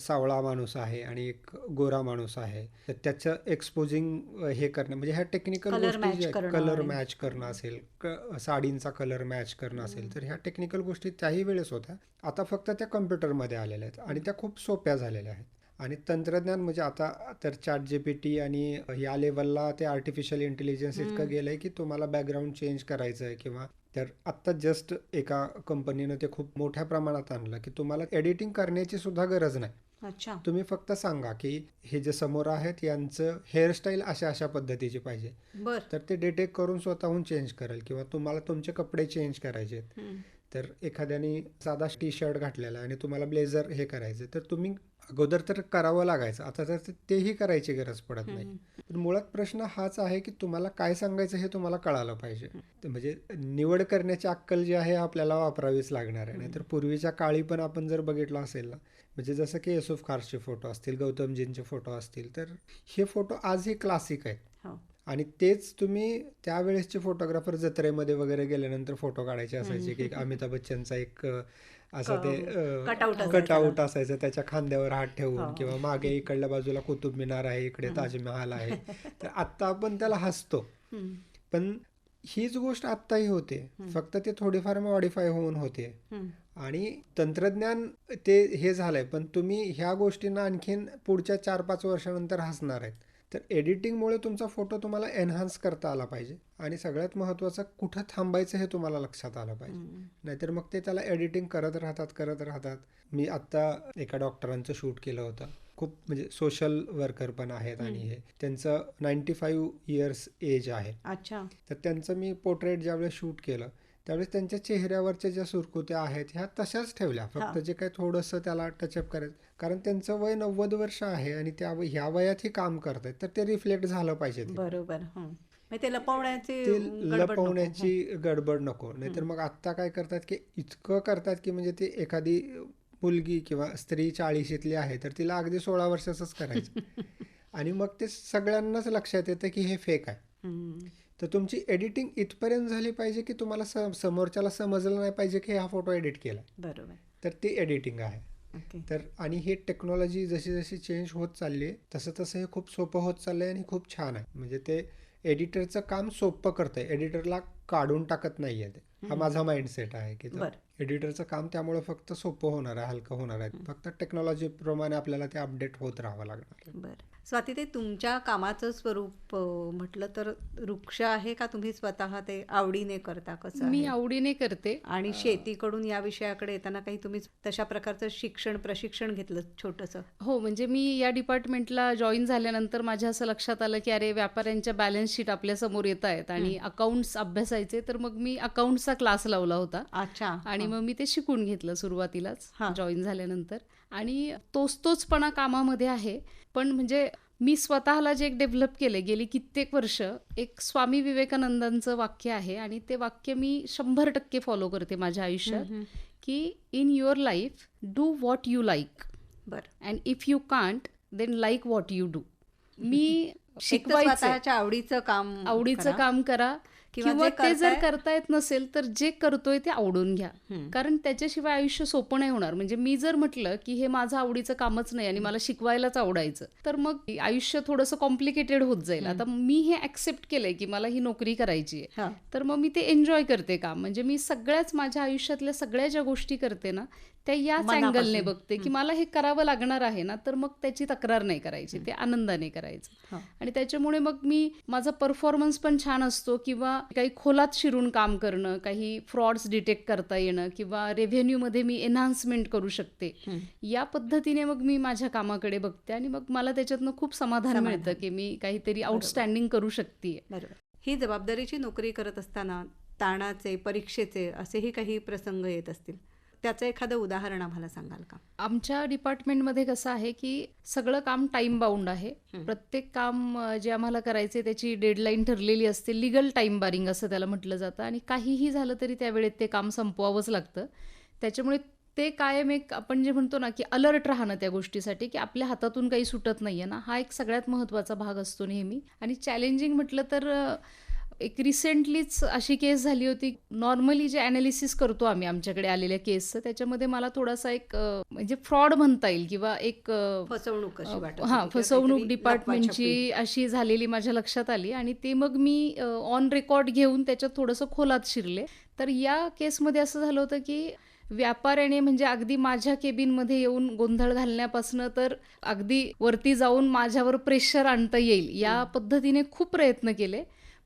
सावळा माणूस आहे आणि एक गोरा माणूस आहे, तर त्याचं एक्सपोजिंग हे करणं, म्हणजे ह्या टेक्निकल कलर गोष्टी मॅच ज्या करणं कलर आणि मॅच करणं असेल, साडींचा कलर मॅच करणं असेल, तर ह्या टेक्निकल गोष्टी त्याही वेळेस होत्या. आता फक्त त्या कम्प्युटरमध्ये आलेल्या आहेत आणि त्या खूप सोप्या झालेल्या आहेत. आणि तंत्रज्ञान म्हणजे आता तर ChatGPT आणि या लेवलला ते आर्टिफिशियल इंटेलिजन्स इतकं गेलंय की तुम्हाला बॅकग्राऊंड चेंज करायचं आहे, किंवा तर आत्ता जस्ट एका कंपनीनं ते खूप मोठ्या प्रमाणात आणलं की तुम्हाला एडिटिंग करण्याची सुद्धा गरज नाही. अच्छा. तुम्ही फक्त सांगा की हे जे समोर आहेत यांचं हेअरस्टाईल अशा अशा पद्धतीची पाहिजे, बर. तर ते डिटेक्ट करून स्वतःहून चेंज करेल. किंवा तुम्हाला तुमचे कपडे चेंज करायचे आहेत, तर एखाद्याने साधा टी-शर्ट घातलेला आहे आणि तुम्हाला ब्लेझर हे करायचं, तर तुम्ही अगोदर तर करावं लागायचं, आता तर तेही करायची गरज पडत नाही. पण मुळात प्रश्न हाच आहे की तुम्हाला काय सांगायचं हे तुम्हाला कळालं पाहिजे. तर म्हणजे निवड करण्याची अक्कल जी आहे आपल्याला वापरावीच लागणार आहे. नाहीतर पूर्वीच्या काळी पण आपण जर बघितलं असेल ना, म्हणजे जसं की युसूफ खानचे फोटो असतील, गौतमजींचे फोटो असतील, तर हे फोटो आजही क्लासिक आहेत. हो. आणि तेच तुम्ही त्यावेळेसचे फोटोग्राफर जत्रेमध्ये वगैरे गेल्यानंतर फोटो काढायचे असायचे की अमिताभ बच्चनचा एक असं ते कटआउट असायचं कटआउट असायचं, त्याच्या खांद्यावर हात ठेवून, हो. किंवा मागे इकडल्या बाजूला कुतुब मिनार आहे, इकडे ताजमहाल आहे. तर आत्ता आपण त्याला हसतो, पण हीच गोष्ट आत्ताही होते, फक्त ते थोडीफार मॉडिफाय होऊन होते. आणि तंत्रज्ञान ते हे झालंय, पण तुम्ही ह्या गोष्टींना आणखीन पुढच्या 4-5 वर्षानंतर हसणार आहेत. तर एडिटिंगमुळे तुमचा फोटो तुम्हाला एनहान्स करता आला पाहिजे, आणि सगळ्यात महत्त्वाचं कुठं थांबायचं हे तुम्हाला लक्षात आलं पाहिजे. नाहीतर मग ते त्याला एडिटिंग करत राहतात. मी आत्ता एका डॉक्टरांचं शूट केलं होतं, खूप म्हणजे सोशल वर्कर पण आहेत, आणि हे त्यांचं 95 इयर्स एज आहे. अच्छा. तर त्यांचं मी पोर्ट्रेट ज्यावेळेस शूट केलं त्यावेळेस त्यांच्या चेहऱ्यावरच्या ज्या सुरकुत्या आहेत ह्या तशाच ठेवल्या, फक्त जे काही थोडंसं त्याला टचअप करायचं, कारण त्यांचं वय 90 वर्ष आहे आणि त्या ह्या वयातही काम करतायत, तर ते रिफ्लेक्ट झालं पाहिजे. बरोबर. ते लपवण्याची लपवण्याची गडबड नको. नाहीतर मग आत्ता काय करतात की इतकं करतात की म्हणजे ते एखादी मुलगी किंवा स्त्री 40शीतली आहे तर तिला अगदी 16 वर्षाचंच करायचं आणि मग ते सगळ्यांनाच लक्षात येतं की हे फेक आहे. तर तुमची एडिटिंग इथपर्यंत झाली पाहिजे की तुम्हाला समोरच्याला समजलं नाही पाहिजे की हा फोटो एडिट केला. बरोबर. तर ती एडिटिंग आहे. तर आणि ही टेक्नॉलॉजी जशी जशी चेंज होत चालली आहे तसं हे खूप सोपं होत चाललंय आणि खूप छान आहे. म्हणजे ते एडिटरचं काम सोपं करतंय, एडिटरला काढून टाकत नाहीये ते. हा माझा माइंडसेट आहे की एडिटरचं काम त्यामुळे फक्त सोपं होणार आहे, हलकं होणार आहे. फक्त टेक्नॉलॉजी प्रमाणे आपल्याला ते अपडेट होत राहावं लागणार. बरं. स्वाती, ते तुमच्या कामाचं स्वरूप म्हटलं तर वृक्ष आहे का तुम्ही स्वतः ते आवडीने करता, कसं मी आहे? आवडीने करते. आणि शेतीकडून या विषयाकडे येताना काही तुम्ही तशा प्रकारचं प्रशिक्षण घेतलं छोटंसं? हो, म्हणजे मी या डिपार्टमेंटला जॉईन झाल्यानंतर माझ्या असं लक्षात आलं की अरे व्यापाऱ्यांच्या बॅलन्स शीट आपल्यासमोर येत आहेत आणि अकाउंट्स अभ्यासायचे, तर मग मी अकाउंट्सचा क्लास लावला होता. अच्छा. आणि मग मी ते शिकून घेतलं सुरुवातीलाच जॉईन झाल्यानंतर. आणि तोचपणा कामामध्ये आहे, पण म्हणजे मी स्वतःला जे एक डेव्हलप केले गेली कित्येक वर्ष, एक स्वामी विवेकानंदांचं वाक्य आहे आणि ते वाक्य मी 100% फॉलो करते माझ्या आयुष्यात, की in your life do what you like and if you can't then like what you do. मी शिकवायचं, स्वतःच्या आवडीचं काम करा, किंवा ते जर करता येत नसेल तर जे करतोय ते आवडून घ्या, कारण त्याच्याशिवाय आयुष्य सोपं नाही होणार. म्हणजे मी जर म्हटलं की हे माझं आवडीचं कामच नाही आणि मला शिकवायलाच आवडायचं, तर मग आयुष्य थोडंसं कॉम्प्लिकेटेड होत जाईल. आता मी हे ऍक्सेप्ट केलंय की मला ही नोकरी करायची आहे, तर मग मी ते एन्जॉय करते काम. म्हणजे मी माझ्या आयुष्यातल्या सगळ्या ज्या गोष्टी करते ना त्या याच अँगलने बघते की मला हे करावं लागणार आहे ना, तर मग त्याची तक्रार नाही करायची, ते आनंदाने करायचं. आणि त्याच्यामुळे मग माझा परफॉर्मन्स पण छान असतो, किंवा काही खोलात शिरून काम करणं, काही फ्रॉड्स डिटेक्ट करता येणं, किंवा रेव्हेन्यूमध्ये मी एनहान्समेंट करू शकते, या पद्धतीने मग मी माझ्या कामाकडे बघते आणि मग मला त्याच्यातनं खूप समाधान मिळतं की मी काहीतरी आउटस्टँडिंग करू शकते. बरोबर. ही जबाबदारीची नोकरी करत असताना ताणाचे, परीक्षेचे असेही काही प्रसंग येत असतील, त्याचं एखादं उदाहरण आम्हाला सांगाल का? आमच्या डिपार्टमेंटमध्ये कसं आहे की सगळं काम टाइम बाउंड आहे. प्रत्येक काम जे आम्हाला करायचे त्याची डेडलाईन ठरलेली असते, लिगल टाइम बारिंग असं त्याला म्हटलं जातं, आणि काहीही झालं तरी त्या वेळेत ते काम संपवावंच लागतं. त्याच्यामुळे ते कायम एक आपण जे म्हणतो ना, की अलर्ट राहणं त्या गोष्टीसाठी, की आपल्या हातातून काही सुटत नाहीये ना, हा एक सगळ्यात महत्त्वाचा भाग असतो नेहमी. आणि चॅलेंजिंग म्हटलं तर एक रिसेंटलीच अशी केस झाली होती. नॉर्मली जे ॲनालिसिस करतो आम्ही आमच्याकडे आलेल्या केसचं, त्याच्यामध्ये मला थोडासा एक म्हणजे फ्रॉड म्हणता येईल किंवा एक फसवणूक कशी वाटत हां, होती किंवा फसवणूक काहीतरी डिपार्टमेंटची अशी झालेली माझ्या लक्षात आली आणि ते मग मी ऑन रेकॉर्ड घेऊन त्याच्यात थोडंसं खोलात शिरले. तर या केसमध्ये असं झालं होतं, की व्यापाऱ्याने म्हणजे अगदी माझ्या केबिनमध्ये येऊन गोंधळ घालण्यापासनं तर अगदी वरती जाऊन माझ्यावर प्रेशर आणता येईल या पद्धतीने खूप प्रयत्न केले.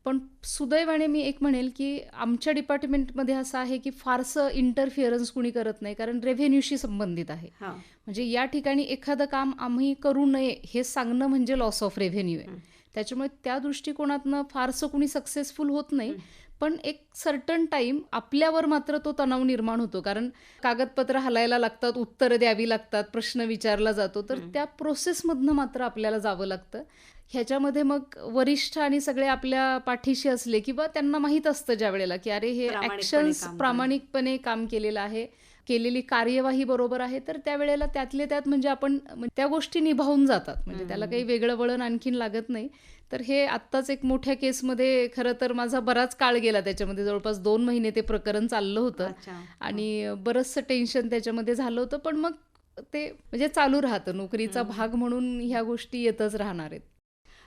पण सुदैवाने मी एक म्हणेल, की आमच्या डिपार्टमेंटमध्ये असं आहे, की फारसं इंटरफिअरन्स कुणी करत नाही, कारण रेव्हेन्यूशी संबंधित आहे. हां. म्हणजे या ठिकाणी एखादं काम आम्ही करू नये हे सांगणं म्हणजे लॉस ऑफ रेव्हेन्यू आहे. त्याच्यामुळे त्या दृष्टिकोनातनं फारसं कुणी सक्सेसफुल होत नाही. पण एक सर्टन टाईम आपल्यावर मात्र तो तणाव निर्माण होतो, कारण कागदपत्र हलायला लागतात, उत्तरं द्यावी लागतात, प्रश्न विचारला जातो, तर त्या प्रोसेसमधनं मात्र आपल्याला जावं लागतं. ह्याच्यामध्ये मग वरिष्ठ आणि सगळे आपल्या पाठीशी असले किंवा त्यांना माहीत असतं ज्या वेळेला, की अरे हे प्रामाणिकपणे ॲक्शन्स काम करणं. प्रामाणिकपणे काम केलेलं आहे, केलेली कार्यवाही बरोबर आहे, तर त्यावेळेला त्यातले त्यात म्हणजे आपण त्या गोष्टी निभावून जातात. म्हणजे त्याला काही वेगळं वळण आणखीन लागत नाही. तर हे आत्ताच एक मोठ्या केसमध्ये खरं तर माझा बराच काळ गेला त्याच्यामध्ये, जवळपास 2 महिने ते प्रकरण चाललं होतं अच्छा. आणि बरंचसं टेन्शन त्याच्यामध्ये झालं होतं. पण मग ते म्हणजे चालू राहतं, नोकरीचा भाग म्हणून ह्या गोष्टी येतच राहणार आहेत.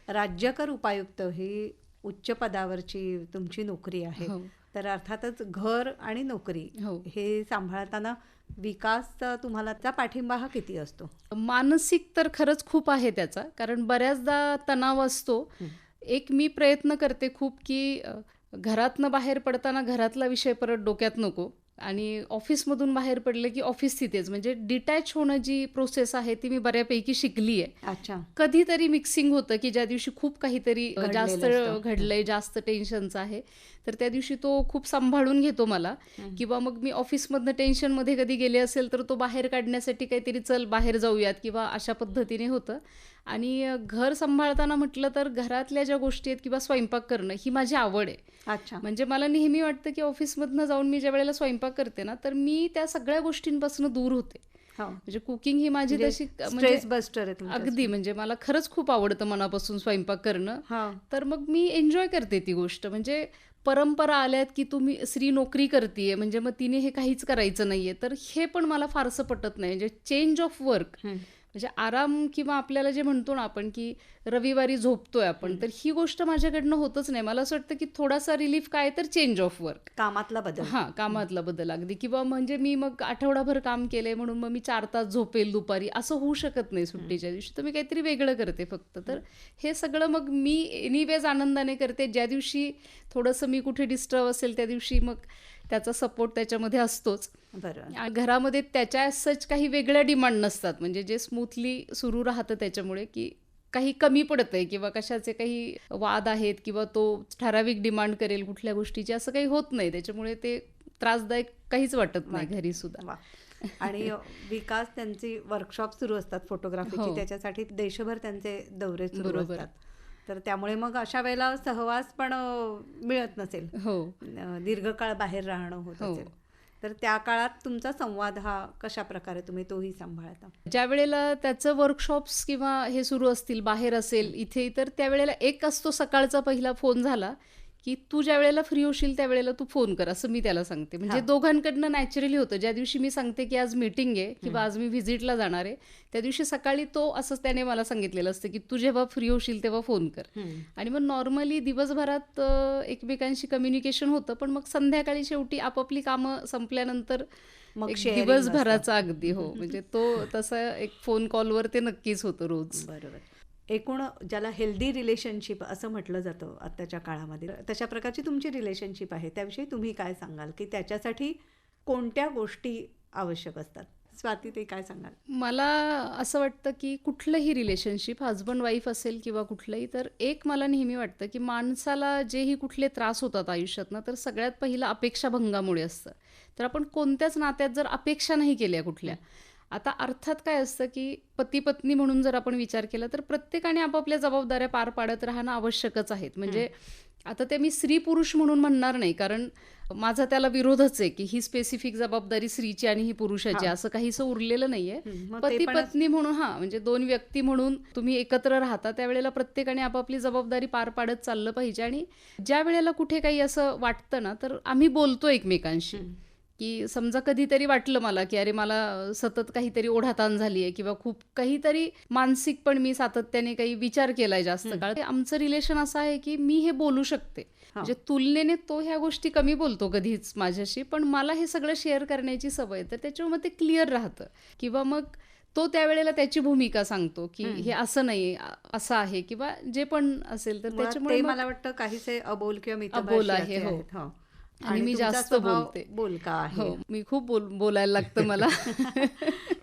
राज्यकर उपायुक्त ही उच्च पदावरची तुमची नोकरी आहे. हो. तर अर्थातच घर आणि नोकरी हो. हे सांभाळताना विकासचा तुम्हाला त्या पाठिंबा हा किती असतो? मानसिक तर खरंच खूप आहे त्याचा, कारण बऱ्याचदा तणाव असतो. एक मी प्रयत्न करते खूप, की घरातनं बाहेर पडताना घरातला विषय परत डोक्यात नको आणि ऑफिसमधून बाहेर पडलं की ऑफिस तिथेच. म्हणजे डिटॅच होणं जी प्रोसेस आहे ती मी बऱ्यापैकी शिकली आहे. अच्छा. कधीतरी मिक्सिंग होतं, की ज्या दिवशी खूप काहीतरी जास्त घडलेलं असतं. घडलंय, जास्त टेन्शनचं आहे, तर त्या दिवशी तो खूप सांभाळून घेतो मला. किंवा मग मी ऑफिसमधनं टेन्शनमध्ये कधी गेले असेल तर तो बाहेर काढण्यासाठी काहीतरी चल बाहेर जाऊयात किंवा अशा पद्धतीने होतं. आणि घर सांभाळताना म्हटलं तर घरातल्या ज्या गोष्टी आहेत किंवा स्वयंपाक करणं ही माझी आवड आहे. अच्छा. म्हणजे मला नेहमी वाटतं, की ऑफिसमधनं जाऊन मी ज्या वेळेला स्वयंपाक करते ना, तर मी त्या सगळ्या गोष्टींपासून दूर होते. हो. म्हणजे कुकिंग ही माझी तशी स्ट्रेस बस्टर आहे तुमच्या. अगदी म्हणजे मला खरंच खूप आवडतं मनापासून स्वयंपाक करणं. हा. तर मग मी एन्जॉय करते ती गोष्ट. म्हणजे परंपरा आल्यात, की तुम्ही स्त्री नोकरी करतीये म्हणजे मग तिने हे काहीच करायचं नाहीये, तर हे पण मला फारसं पटत नाही. म्हणजे चेंज ऑफ वर्क म्हणजे आराम किंवा आपल्याला जे म्हणतो ना आपण, की रविवारी झोपतोय आपण, तर ही गोष्ट माझ्याकडनं होतच नाही. मला असं वाटतं, की थोडासा रिलीफ काय तर चेंज ऑफ वर्क. कामातला बदल. हां, कामातला बदल अगदी. किंवा म्हणजे मी मग आठवडाभर काम केलंय म्हणून मग मी 4 तास झोपेल दुपारी, असं होऊ शकत नाही सुट्टीच्या दिवशी. तर मी काहीतरी वेगळं करते फक्त. तर हे सगळं मग मी एनिवेज आनंदाने करते. ज्या दिवशी थोडंसं मी कुठे डिस्टर्ब असेल त्या दिवशी मग त्याचा सपोर्ट त्याच्यामध्ये असतोच. बरं. आणि घरामध्ये त्याच्या सच काही वेगळ्या डिमांड नसतात, म्हणजे जे स्मूथली सुरू राहतं त्याच्यामुळे, की काही कमी पडतंय किंवा कशाचे काही वाद आहेत किंवा तो ठराविक डिमांड करेल कुठल्या गोष्टीची, असं काही होत नाही. त्याच्यामुळे ते त्रासदायक काहीच वाटत नाही घरी सुद्धा. वा. आणि विकास त्यांची वर्कशॉप सुरू असतात फोटोग्राफीची, हो. त्याच्यासाठी देशभर त्यांचे दौरे सुरू बरोबर. असतात. तर त्यामुळे मग अशा वेळेला सहवास पण मिळत नसेल. हो. दीर्घकाळ बाहेर राहणं होत हो. असेल. तर त्या काळात तुमचा संवाद हा कशा प्रकारे तुम्ही तोही सांभाळता? ज्या वेळेला त्याचं वर्कशॉप्स किंवा हे सुरू असतील, बाहेर असेल इथे, तर त्यावेळेला एक असतो सकाळचा पहिला फोन झाला, की तू ज्या वेळेला फ्री होशील त्यावेळेला तू फोन कर, असं मी त्याला सांगते. म्हणजे दोघांकडनं नॅचरली होतं. ज्या दिवशी मी सांगते, की आज मीटिंग आहे किंवा आज मी व्हिजिटला जाणार आहे, त्या दिवशी सकाळी तो असंच त्याने मला सांगितलेलं असतं, की तू जेव्हा फ्री होशील तेव्हा फोन कर. आणि मग नॉर्मली दिवसभरात एकमेकांशी कम्युनिकेशन होतं, पण मग संध्याकाळी शेवटी आपापली कामं संपल्यानंतर मग एक sharing दिवसभराचा अगदी हो म्हणजे तो तसा एक फोन कॉलवर ते नक्कीच होतं रोज. बरोबर. एकूण ज्याला हेल्दी रिलेशनशिप असं म्हटलं जातं आत्ताच्या काळामध्ये, तशा प्रकारची तुमची रिलेशनशिप आहे, त्याविषयी तुम्ही काय सांगाल, की त्याच्यासाठी कोणत्या गोष्टी आवश्यक असतात? स्वाती, ते काय सांगाल? मला असं वाटतं, की कुठलंही रिलेशनशिप हजबंड वाईफ असेल किंवा कुठलंही, तर एक मला नेहमी वाटतं, की माणसाला जेही कुठले त्रास होतात आयुष्यात ना, तर सगळ्यात पहिलं अपेक्षाभंगामुळे असतं. तर आपण कोणत्याच नात्यात जर अपेक्षा नाही केल्या कुठल्या आता अर्थात काय असतं, की पती-पत्नी म्हणून जर आपण विचार केला, तर प्रत्येकाने आपापल्या जबाबदाऱ्या पार पाडत राहणं आवश्यकच आहेत. म्हणजे आता ते मी स्त्री-पुरुष म्हणून म्हणणार नाही, कारण माझा त्याला विरोधच आहे, की ही स्पेसिफिक जबाबदारी स्त्रीची आणि ही पुरुषाची, हां. असं काहीसं उरलेलं नाहीये. मग ते पण पती-पत्नी म्हणून म्हणजे 2 व्यक्ती म्हणून तुम्ही एकत्र राहता, त्यावेळेला प्रत्येकाने आपापली जबाबदारी पार पाडत चाललं पाहिजे. आणि ज्या वेळेला कुठे काही असं वाटतं ना, तर आम्ही बोलतो एकमेकांशी. की समजा कधीतरी वाटलं मला, की अरे मला सतत काहीतरी ओढाताण झाली आहे किंवा खूप काहीतरी मानसिक पण मी सातत्याने काही विचार केलाय जास्त काळ, ते आमचं रिलेशन असं आहे की मी हे बोलू शकते. म्हणजे तुलनेने तो ह्या गोष्टी कमी बोलतो कधीच माझ्याशी, पण मला हे सगळं शेअर करण्याची सवय, तर त्याच्यामुळे मग ते क्लिअर राहतं. किंवा मग तो त्यावेळेला त्याची भूमिका सांगतो की हे असं नाही, असं आहे, किंवा जे पण असेल, तर मुळात त्याच्यामुळे ते मग मला वाटतं काहीसे अबोल किंवा अबोल मितभाषी आहे. असे हो. आहेत. हो. आणि मी तुमचा जास्त स्वभाव बोलते. बोलका आहे. हो, मी खूप बोलायला लागतं मला.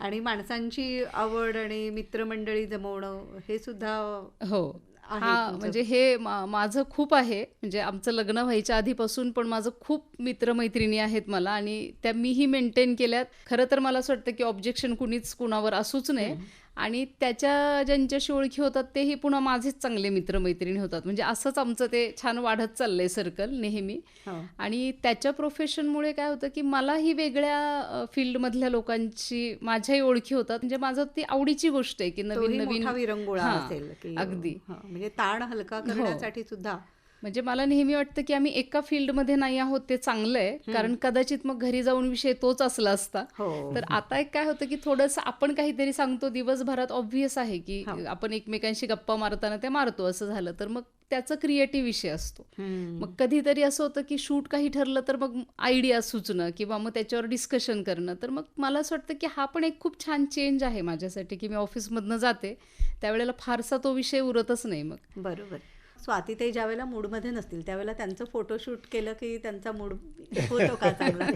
आणि माणसांची आवड आणि मित्रमंडळी जमवणं हे सुद्धा हो. आहे तुमचं. म्हणजे हे माझं खूप आहे. म्हणजे आमचं लग्न व्हायच्या आधीपासून पण माझं खूप मित्रमैत्रिणी आहेत मला, आणि त्या मीही मेंटेन केल्यात. खरं तर मला असं वाटतं की ऑब्जेक्शन कुणीच कुणावर असूच नये, आणि त्याच्या ज्यांच्याशी ओळखी होतात तेही पुन्हा माझेच चांगले मित्रमैत्रिणी होतात. म्हणजे असंच आमचं ते छान वाढत चाललंय सर्कल नेहमी. हो. आणि त्याच्या प्रोफेशनमुळे काय होतं की मलाही वेगळ्या फील्डमधल्या लोकांची माझ्याही ओळखी होतात. म्हणजे माझं ती आवडीची गोष्ट आहे की नवीन तोही नवीन मोठा विरंगुळा हां, असेल की अगदी. म्हणजे ताण हलका करण्यासाठी सुद्धा. म्हणजे मला नेहमी वाटतं की आम्ही एका फील्डमध्ये नाही आहोत ते चांगलं आहे, कारण कदाचित मग घरी जाऊन विषय तोच असला असता. हो. तर आता एक काय होतं की थोडंसं आपण काहीतरी सांगतो दिवसभरात, ऑब्व्हियस आहे की आपण एकमेकांशी गप्पा मारताना ते मारतो, असं झालं तर मग त्याचा क्रिएटिव्ह विषय असतो. मग कधीतरी असं होतं की शूट काही ठरलं तर मग आयडिया सुचणं किंवा मग त्याच्यावर डिस्कशन करणं. तर मग मला असं वाटतं की हा पण एक खूप छान चेंज आहे माझ्यासाठी, की मी ऑफिसमधनं जाते त्यावेळेला फारसा तो विषय उरतच नाही मग. बरोबर. स्वातीताई ज्यावेळेला मूडमध्ये नसतील त्यावेळेला त्यांचं फोटोशूट केलं की त्यांचा मूड होतो का चांगला?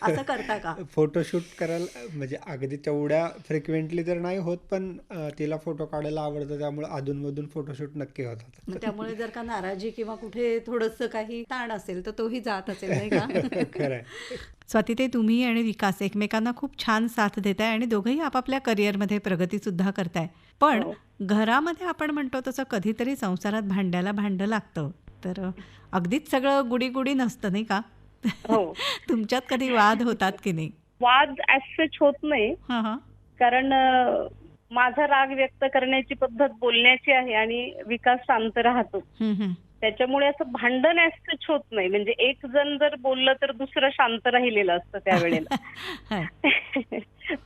असं करता का? फोटोशूट करायला म्हणजे अगदी तेवढ्या फ्रिक्वेंटली तर नाही होत, पण तिला फोटो काढायला आवडतं, त्यामुळे अधूनमधून फोटोशूट नक्की होतात. मग त्यामुळे जर का नाराजी किंवा कुठे थोडंसं काही ताण असेल तर तोही जात असेल, नाही का? खरंय. स्वातीताई, तुम्ही आणि विकास एकमेकांना खूप छान साथ देताय आणि दोघंही आपापल्या करिअरमध्ये प्रगतीसुद्धा करताय. पण घरामध्ये आपण म्हणतो तसं कधीतरी संसारात भांड्याला भांडं लागतं. तर अगदीच सगळं गुडी गुडी नसतं, नाही का? हो. तुमच्यात कधी वाद होतात की नाही? वाद ॲज सच होत नाही, हां हां. कारण माझा राग व्यक्त करण्याची पद्धत बोलण्याची आहे आणि विकास शांत राहतो. त्याच्यामुळे असं भांडण ॲज सच होत नाही. म्हणजे एक जण जर बोललं तर दुसरं शांत राहिलेलं असतं त्यावेळेला.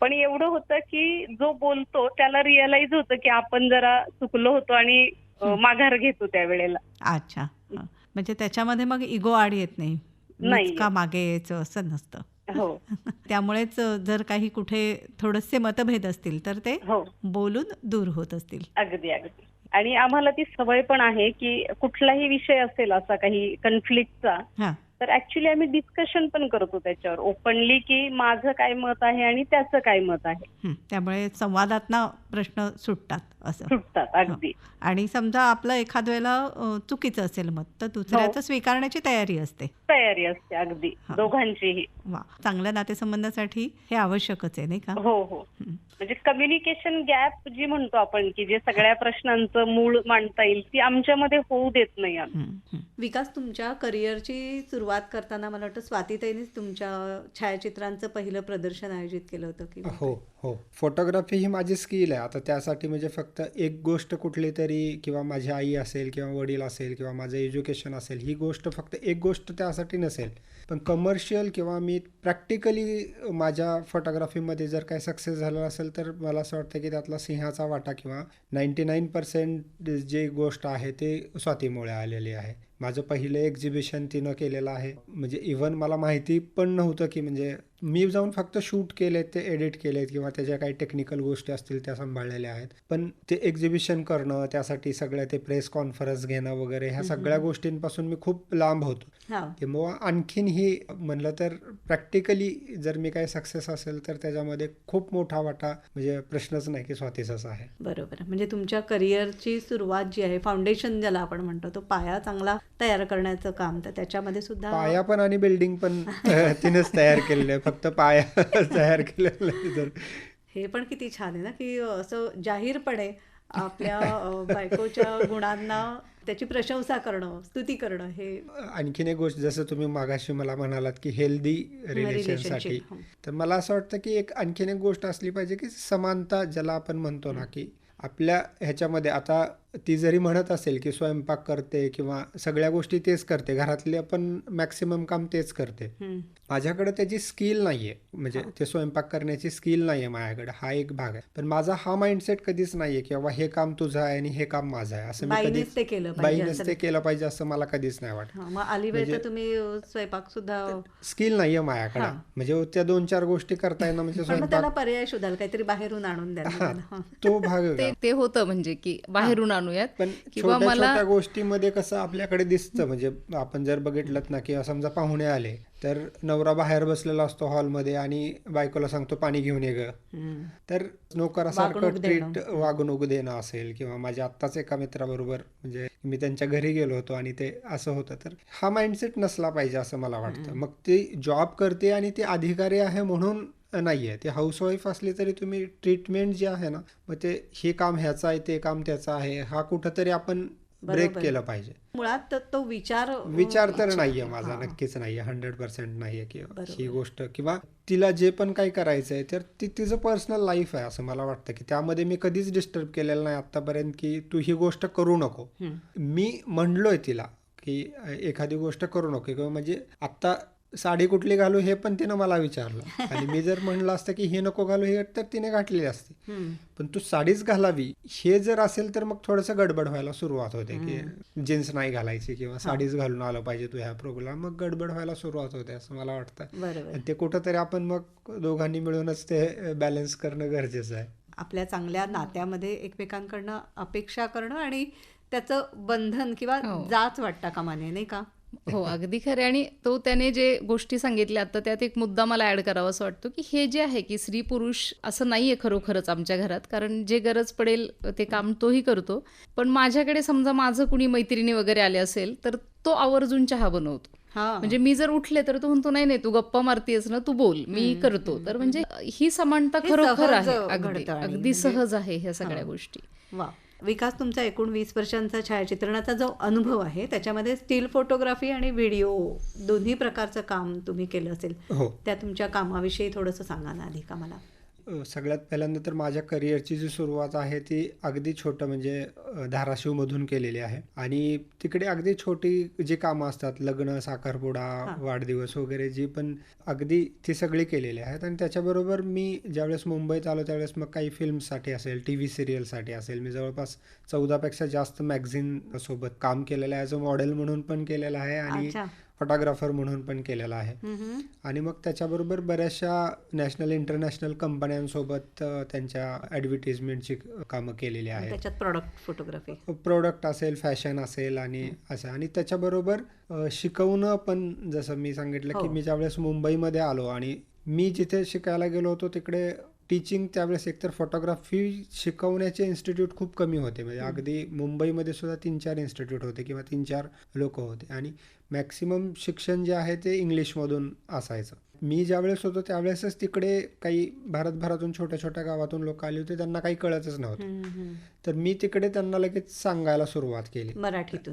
पण एवढं होतं की जो बोलतो त्याला रिअलाइज होतं की आपण जरा चुकलो होतो आणि माघार घेतो त्यावेळेला. अच्छा. हां. म्हणजे त्याच्यामध्ये मग इगो आड येत नाही. नाही मीच का मागे यायचं असं नसतं. हो. त्यामुळेच जर काही कुठे थोडेसे मतभेद असतील तर ते हो. बोलून दूर होत असतील. अगदी अगदी. आणि आम्हाला ती सवय पण आहे की कुठलाही विषय असेल असा काही कन्फ्लिक्टचा, हां. तर ऍक्च्युली आम्ही डिस्कशन पण करतो त्याच्यावर ओपनली की माझं काय मत आहे आणि त्याचं काय मत आहे. त्यामुळे संवादातनं प्रश्न सुटतात असं. सुटतात अगदी. आणि समजा आपलं एखाद वेळेला चुकीचं असेल मत, तर दुसऱ्याचं स्वीकारण्याची तयारी असते. तयारी असते अगदी दोघांचीही. वा, चांगल्या नातेसंबंधासाठी हे आवश्यकच आहे, नाही का? हो हो. म्हणजे कम्युनिकेशन गॅप जी म्हणतो आपण की जे सगळ्या प्रश्नांचं मूळ मांडता येईल ती आमच्यामध्ये होऊ देत नाही आम्ही. विकास, तुमच्या करिअरची सुरुवात करताना मला वाटतं स्वातीताईंनीच तुमच्या छायाचित्रांचं पहिलं प्रदर्शन आयोजित केलं होतं की? हो हो. फोटोग्राफी ही माझी स्किल आहे. आता त्यासाठी म्हणजे फक्त एक गोष्ट कुठली तरी, किंवा माझी आई असेल किंवा वडील असेल किंवा माझं एज्युकेशन असेल, ही गोष्ट फक्त एक गोष्ट त्यासाठी नसेल, पण कमर्शियल किंवा मी प्रॅक्टिकली माझ्या फोटोग्राफीमध्ये जर काही सक्सेस झालं असेल तर मला असं वाटतं की त्यातला सिंहाचा वाटा किंवा 99% जी गोष्ट आहे ते स्वातीमुळे आलेली आहे. माझं पहिलं एक्झिबिशन तिनं केलेलं आहे. म्हणजे इव्हन मला माहिती पण नव्हतं की म्हणजे मी जाऊन फक्त शूट केलेत, ते एडिट केलेत किंवा त्याच्या काही टेक्निकल गोष्टी असतील त्या सांभाळलेल्या आहेत. पण ते एक्झिबिशन करणं, त्यासाठी सगळं ते प्रेस कॉन्फरन्स घेणं वगैरे ह्या सगळ्या गोष्टींपासून मी खूप लांब होतो. तेव्हा आणखीन ही म्हणलं तर प्रॅक्टिकली जर मी काही सक्सेस असेल तर त्याच्यामध्ये खूप मोठा वाटा म्हणजे प्रश्नच नाही की स्वातीचाच आहे. बरोबर. म्हणजे तुमच्या करिअरची सुरुवात जी आहे, फाउंडेशन ज्याला आपण म्हणतो, तो पाया चांगला तयार करण्याचं काम, तर त्याच्यामध्ये सुद्धा पाया पण आणि बिल्डिंग पण तिनेच तयार केलेलं आहे. फक्त पाया तयार केलेला नाही तर हे पण किती छान आहे ना, की असं जाहीरपणे आपल्या बायकोच्या गुणांना त्याची प्रशंसा करणं, स्तुती करणं हे आणखीन एक गोष्ट, जसं तुम्ही मागाशी मला म्हणालात की हेल्दी रिलेशनसाठी, रिलेशनशिप. तर मला असं वाटतं की एक आणखीन एक गोष्ट असली पाहिजे की समानता, ज्याला आपण म्हणतो ना, की आपल्या ह्याच्यामध्ये आता ती जरी म्हणत असेल की स्वयंपाक करते किंवा सगळ्या गोष्टी तेच करते, घरातले पण मॅक्सिमम काम तेच करते, माझ्याकडे त्याची स्किल नाहीये, म्हणजे ते स्वयंपाक करण्याची स्किल नाहीये माझ्याकडे, हा एक भाग आहे. पण माझा हा माइंडसेट कधीच नाहीये की बाबा हे काम तुझं आहे आणि हे काम माझं आहे, असं मी बाईनेच कधीच ते केलं पाहिजे बाईनेच असं ते नाही. केलं पाहिजे असं मला कधीच नाही वाटत. मग आली वेळ तर तुम्ही स्वयंपाक सुद्धा, स्किल नाहीये माझ्याकडे, हां. म्हणजे त्या 2-4 गोष्टी करता येणं म्हणजे पण मग त्याला स्वयंपाक, पर्याय शोधाल, काहीतरी बाहेरून आणून द्याल हा, त्याला. हां. तो भाग ते वेगळा. ते होतं म्हणजे की बाहेरून आणूयात पण किंवा छोट्या मला छोट्या गोष्टीमध्ये कसं आपल्याकडे दिसतं, म्हणजे आपण जर बघितलं ना की समजा पाहुणे आले तर नवरा बाहेर बसलेला असतो हॉलमध्ये आणि बायकोला सांगतो पाणी घेऊन ये ग, हम्म. तर नोकरासारखं वागणूक देणं. ट्रीट, वागणूक देणं असेल, किंवा माझ्या आत्ताच एका मित्राबरोबर म्हणजे मी त्यांच्या घरी गेलो होतो आणि ते असं होतं, तर हा माइंडसेट नसला पाहिजे असं मला वाटतं. मग ती जॉब करते आणि ती अधिकारी आहे म्हणून नाहीये, ती हाऊसवाईफ असली तरी तुम्ही ट्रीटमेंट जे आहे ना, मग ते हे काम ह्याचं आहे ते काम त्याचं आहे, हा कुठंतरी आपण ब्रेक बरोबर. केलं पाहिजे. मुळात तर तो विचार विचार तर इच्छा- नाहीये माझा, हां. नक्कीच नाहीये, 100% नाहीये की बरोबर. ही गोष्ट, किंवा तिला जे पण काही करायचंय तर ती तिचं पर्सनल लाईफ आहे असं मला वाटतं, की त्यामध्ये मी कधीच डिस्टर्ब केलेलं नाही आतापर्यंत की तू ही गोष्ट करू नको. मी म्हणलोय तिला की एखादी गोष्ट करू नको, किंवा म्हणजे आत्ता साडी कुठली घालू हे पण तिनं मला विचारलं आणि मी जर म्हणलं असतं की हे नको घालू हे, तर तिने घातलेली असते. पण तू साडीच घालावी हे जर असेल तर मग थोडंसं गडबड व्हायला सुरुवात होते, की जीन्स नाही घालायची किंवा साडीच घालून आलं पाहिजे तू ह्या प्रोग्राम, मग गडबड व्हायला सुरुवात होते असं मला वाटतं. बरोबर. आणि ते कुठंतरी आपण मग दोघांनी मिळूनच ते बॅलन्स करणं गरजेचं आहे. आपल्या चांगल्या नात्यामध्ये एकमेकांकडनं अपेक्षा करणं आणि त्याचं बंधन किंवा हो. जाच वाटता कामा नये, नाही का? हो, अगदी खरे. आणि तो त्याने जे गोष्टी सांगितल्या आता त्यात एक मुद्दा मला ऍड करावा असं वाटतो, की हे जे आहे की स्त्री पुरुष असं नाहीये खरोखरच आमच्या घरात, कारण जे गरज पडेल ते काम तोही करतो. पण माझ्याकडे समजा माझं कुणी मैत्रिणी वगैरे आले असेल तर तो आवर्जून चहा बनवतो. हा. म्हणजे मी जर उठले तर तो म्हणतो नाही नाही तू गप्पा मारतीयस ना, तू बोल, मी करतो. तर म्हणजे ही समानता हे खरोखर सहज आहे, अगदी घडतं आणि अगदी म्हणजे- सहज आहे ह्या सगळ्या हां. गोष्टी. वा. विकास, तुमचा एकूण 20 वर्षांचा छायाचित्रणाचा जो अनुभव आहे त्याच्यामध्ये स्टील फोटोग्राफी आणि व्हिडिओ दोन्ही प्रकारचं काम तुम्ही केलं असेल, हो. त्या तुमच्या कामाविषयी थोडंसं सांगा ना आधी का मला. सगळ्यात पहिल्यांदा तर माझ्या करिअरची जी सुरुवात आहे ती अगदी छोटं म्हणजे धाराशिवमधून केलेली आहे, आणि तिकडे अगदी छोटी जी कामं असतात, लग्न, साखरपुडा, वाढदिवस वगैरे, जी पण अगदी ती सगळी केलेली आहेत. आणि त्याच्याबरोबर मी ज्यावेळेस मुंबईत आलो त्यावेळेस मग काही फिल्मसाठी असेल, टी व्ही सिरियलसाठी असेल, मी जवळपास 14पेक्षा जास्त मॅगझिन सोबत काम केलेलं आहे. ॲज अ मॉडेल म्हणून पण केलेलं आहे आणि अच्छा. फोटोग्राफर म्हणून पण केलेला आहे. आणि मग त्याच्याबरोबर बऱ्याचशा नॅशनल इंटरनॅशनल कंपन्यांसोबत त्यांच्या ॲडव्हर्टिजमेंटची कामं केलेली आहेत. त्याच्यात प्रॉडक्ट फोटोग्राफी. प्रोडक्ट असेल, फॅशन असेल आणि असं. आणि त्याच्याबरोबर शिकवणं पण, जसं मी सांगितलं की मी ज्यावेळेस मुंबईमध्ये आलो आणि मी जिथे शिकायला गेलो होतो तिकडे टीचिंग त्यावेळेस एकतर फोटोग्राफी शिकवण्याचे इन्स्टिट्यूट खूप कमी होते, म्हणजे अगदी मुंबईमध्ये सुद्धा 3-4 इन्स्टिट्यूट होते किंवा 3-4 लोक होते, आणि मॅक्सिमम शिक्षण जे आहे ते इंग्लिशमधून असायचं. मी ज्यावेळेस होतो त्यावेळेसच तिकडे काही भारतभरातून छोट्या छोट्या गावातून लोक आली होती, त्यांना काही कळतच नव्हतं. तर मी तिकडे त्यांना लगेच सांगायला सुरुवात केली,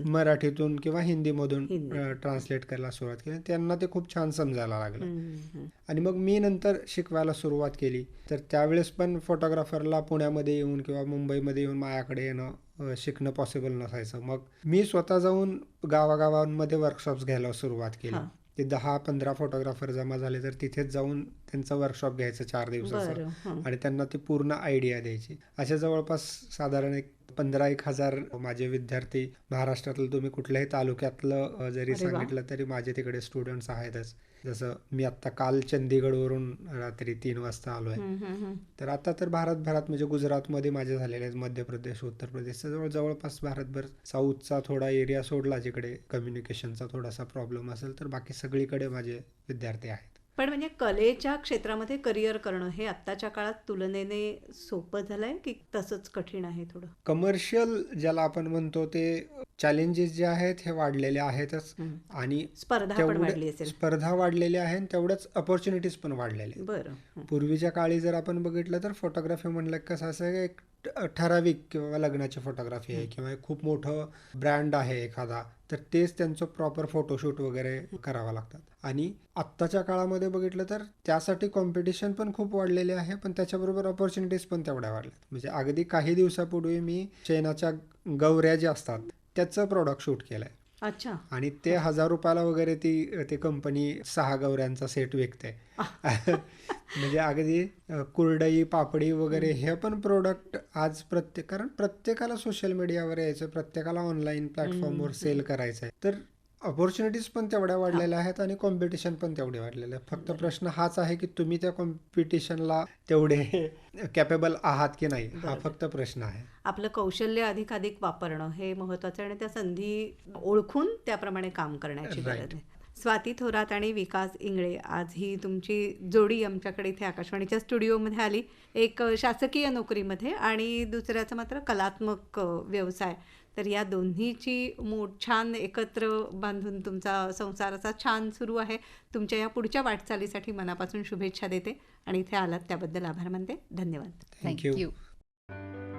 मराठीतून किंवा हिंदीमधून ट्रान्सलेट करायला सुरुवात केली. त्यांना ते खूप छान समजायला लागलं. आणि मग मी नंतर शिकवायला सुरुवात केली. तर त्यावेळेस पण फोटोग्राफरला पुण्यामध्ये येऊन किंवा मुंबईमध्ये येऊन माझ्याकडे येणं शिकणं पॉसिबल नसायचं. मग मी स्वतः जाऊन गावागावांमध्ये वर्कशॉप्स घ्यायला सुरुवात केली. ते 10-15 फोटोग्राफर जमा झाले तर तिथेच जाऊन त्यांचा वर्कशॉप घ्यायचं 4 दिवसाचं, आणि त्यांना ती पूर्ण आयडिया द्यायची. अशा जवळपास साधारण 15,000 माझे विद्यार्थी, महाराष्ट्रातलं तुम्ही कुठल्याही तालुक्यातलं जरी सांगितलं तरी माझे तिकडे स्टुडंट्स आहेतच. जसं मी आत्ता काल चंदीगडवरून रात्री 3 वाजता आलो आहे. तर आता तर भारतभरात, म्हणजे गुजरातमध्ये माझे झालेले आहेत, मध्य प्रदेश, उत्तर प्रदेशचा जवळपास भारतभर. साऊथचा थोडा एरिया सोडला जिकडे कम्युनिकेशनचा थोडासा प्रॉब्लेम असेल, तर बाकी सगळीकडे माझे विद्यार्थी आहेत. पण म्हणजे कलेच्या क्षेत्रामध्ये करिअर करणं हे आत्ताच्या काळात तुलनेने सोपं झालंय की तसंच कठीण आहे थोडं? कमर्शियल ज्याला आपण म्हणतो ते चॅलेंजेस जे आहेत हे वाढलेले आहेतच आणि स्पर्धा पण वाढली असेल. स्पर्धा वाढलेली आहे आणि तेवढ्याच अपॉर्च्युनिटीज पण वाढलेल्या आहेत. बरं. पूर्वीच्या काळी जर आपण बघितलं तर फोटोग्राफी म्हणलं कसं असं एक ठराविक किंवा लग्नाची फोटोग्राफी आहे किंवा एक खूप मोठं ब्रँड आहे एखादा, तर तेच त्यांचं प्रॉपर फोटोशूट वगैरे करावं लागतात. आणि आत्ताच्या काळामध्ये बघितलं तर त्यासाठी कॉम्पिटिशन पण खूप वाढलेले आहे, पण त्याच्याबरोबर अपॉर्च्युनिटीज पण तेवढ्या वाढल्यात. म्हणजे अगदी काही दिवसापूर्वी मी चैनाच्या गौऱ्या ज्या असतात त्याचं प्रोडक्ट शूट केलंय अच्छा. आणि ते ₹1000 वगैरे ती कंपनी 6 गौऱ्यांचा सेट विकते. म्हणजे अगदी कुरडई, पापडी वगैरे हे पण प्रोडक्ट आज कारण प्रत्येकाला सोशल मीडियावर यायचं, प्रत्येकाला ऑनलाईन प्लॅटफॉर्मवर सेल करायचं आहे. तर अपॉर्च्युनिटीज पण तेवढ्या वाढलेल्या आहेत आणि कॉम्पिटिशन पण तेवढे वाढलेलं आहे. फक्त प्रश्न हाच आहे की तुम्ही त्या कॉम्पिटिशनला तेवढे कॅपेबल आहात की नाही, हा फक्त प्रश्न आहे. आपलं कौशल्य अधिकाधिक वापरणं हे महत्त्वाचं आणि त्या संधी ओळखून त्याप्रमाणे काम करण्याची गरज आहे. स्वाती थोरात आणि विकास इंगळे, आज ही तुमची जोडी आमच्याकडे इथे आकाशवाणीच्या स्टुडिओमध्ये आली. एक शासकीय नोकरीमध्ये आणि दुसऱ्याचा मात्र कलात्मक व्यवसाय. तर या दोन्हीची छान एकत्र बांधून तुमचा संसाराचा छान सुरू आहे. तुमच्या या पुढच्या वाटचालीसाठी मनापासून शुभेच्छा देते आणि इथे आलात त्याबद्दल आभार मानते. धन्यवाद. थँक्यू. थँक्यू.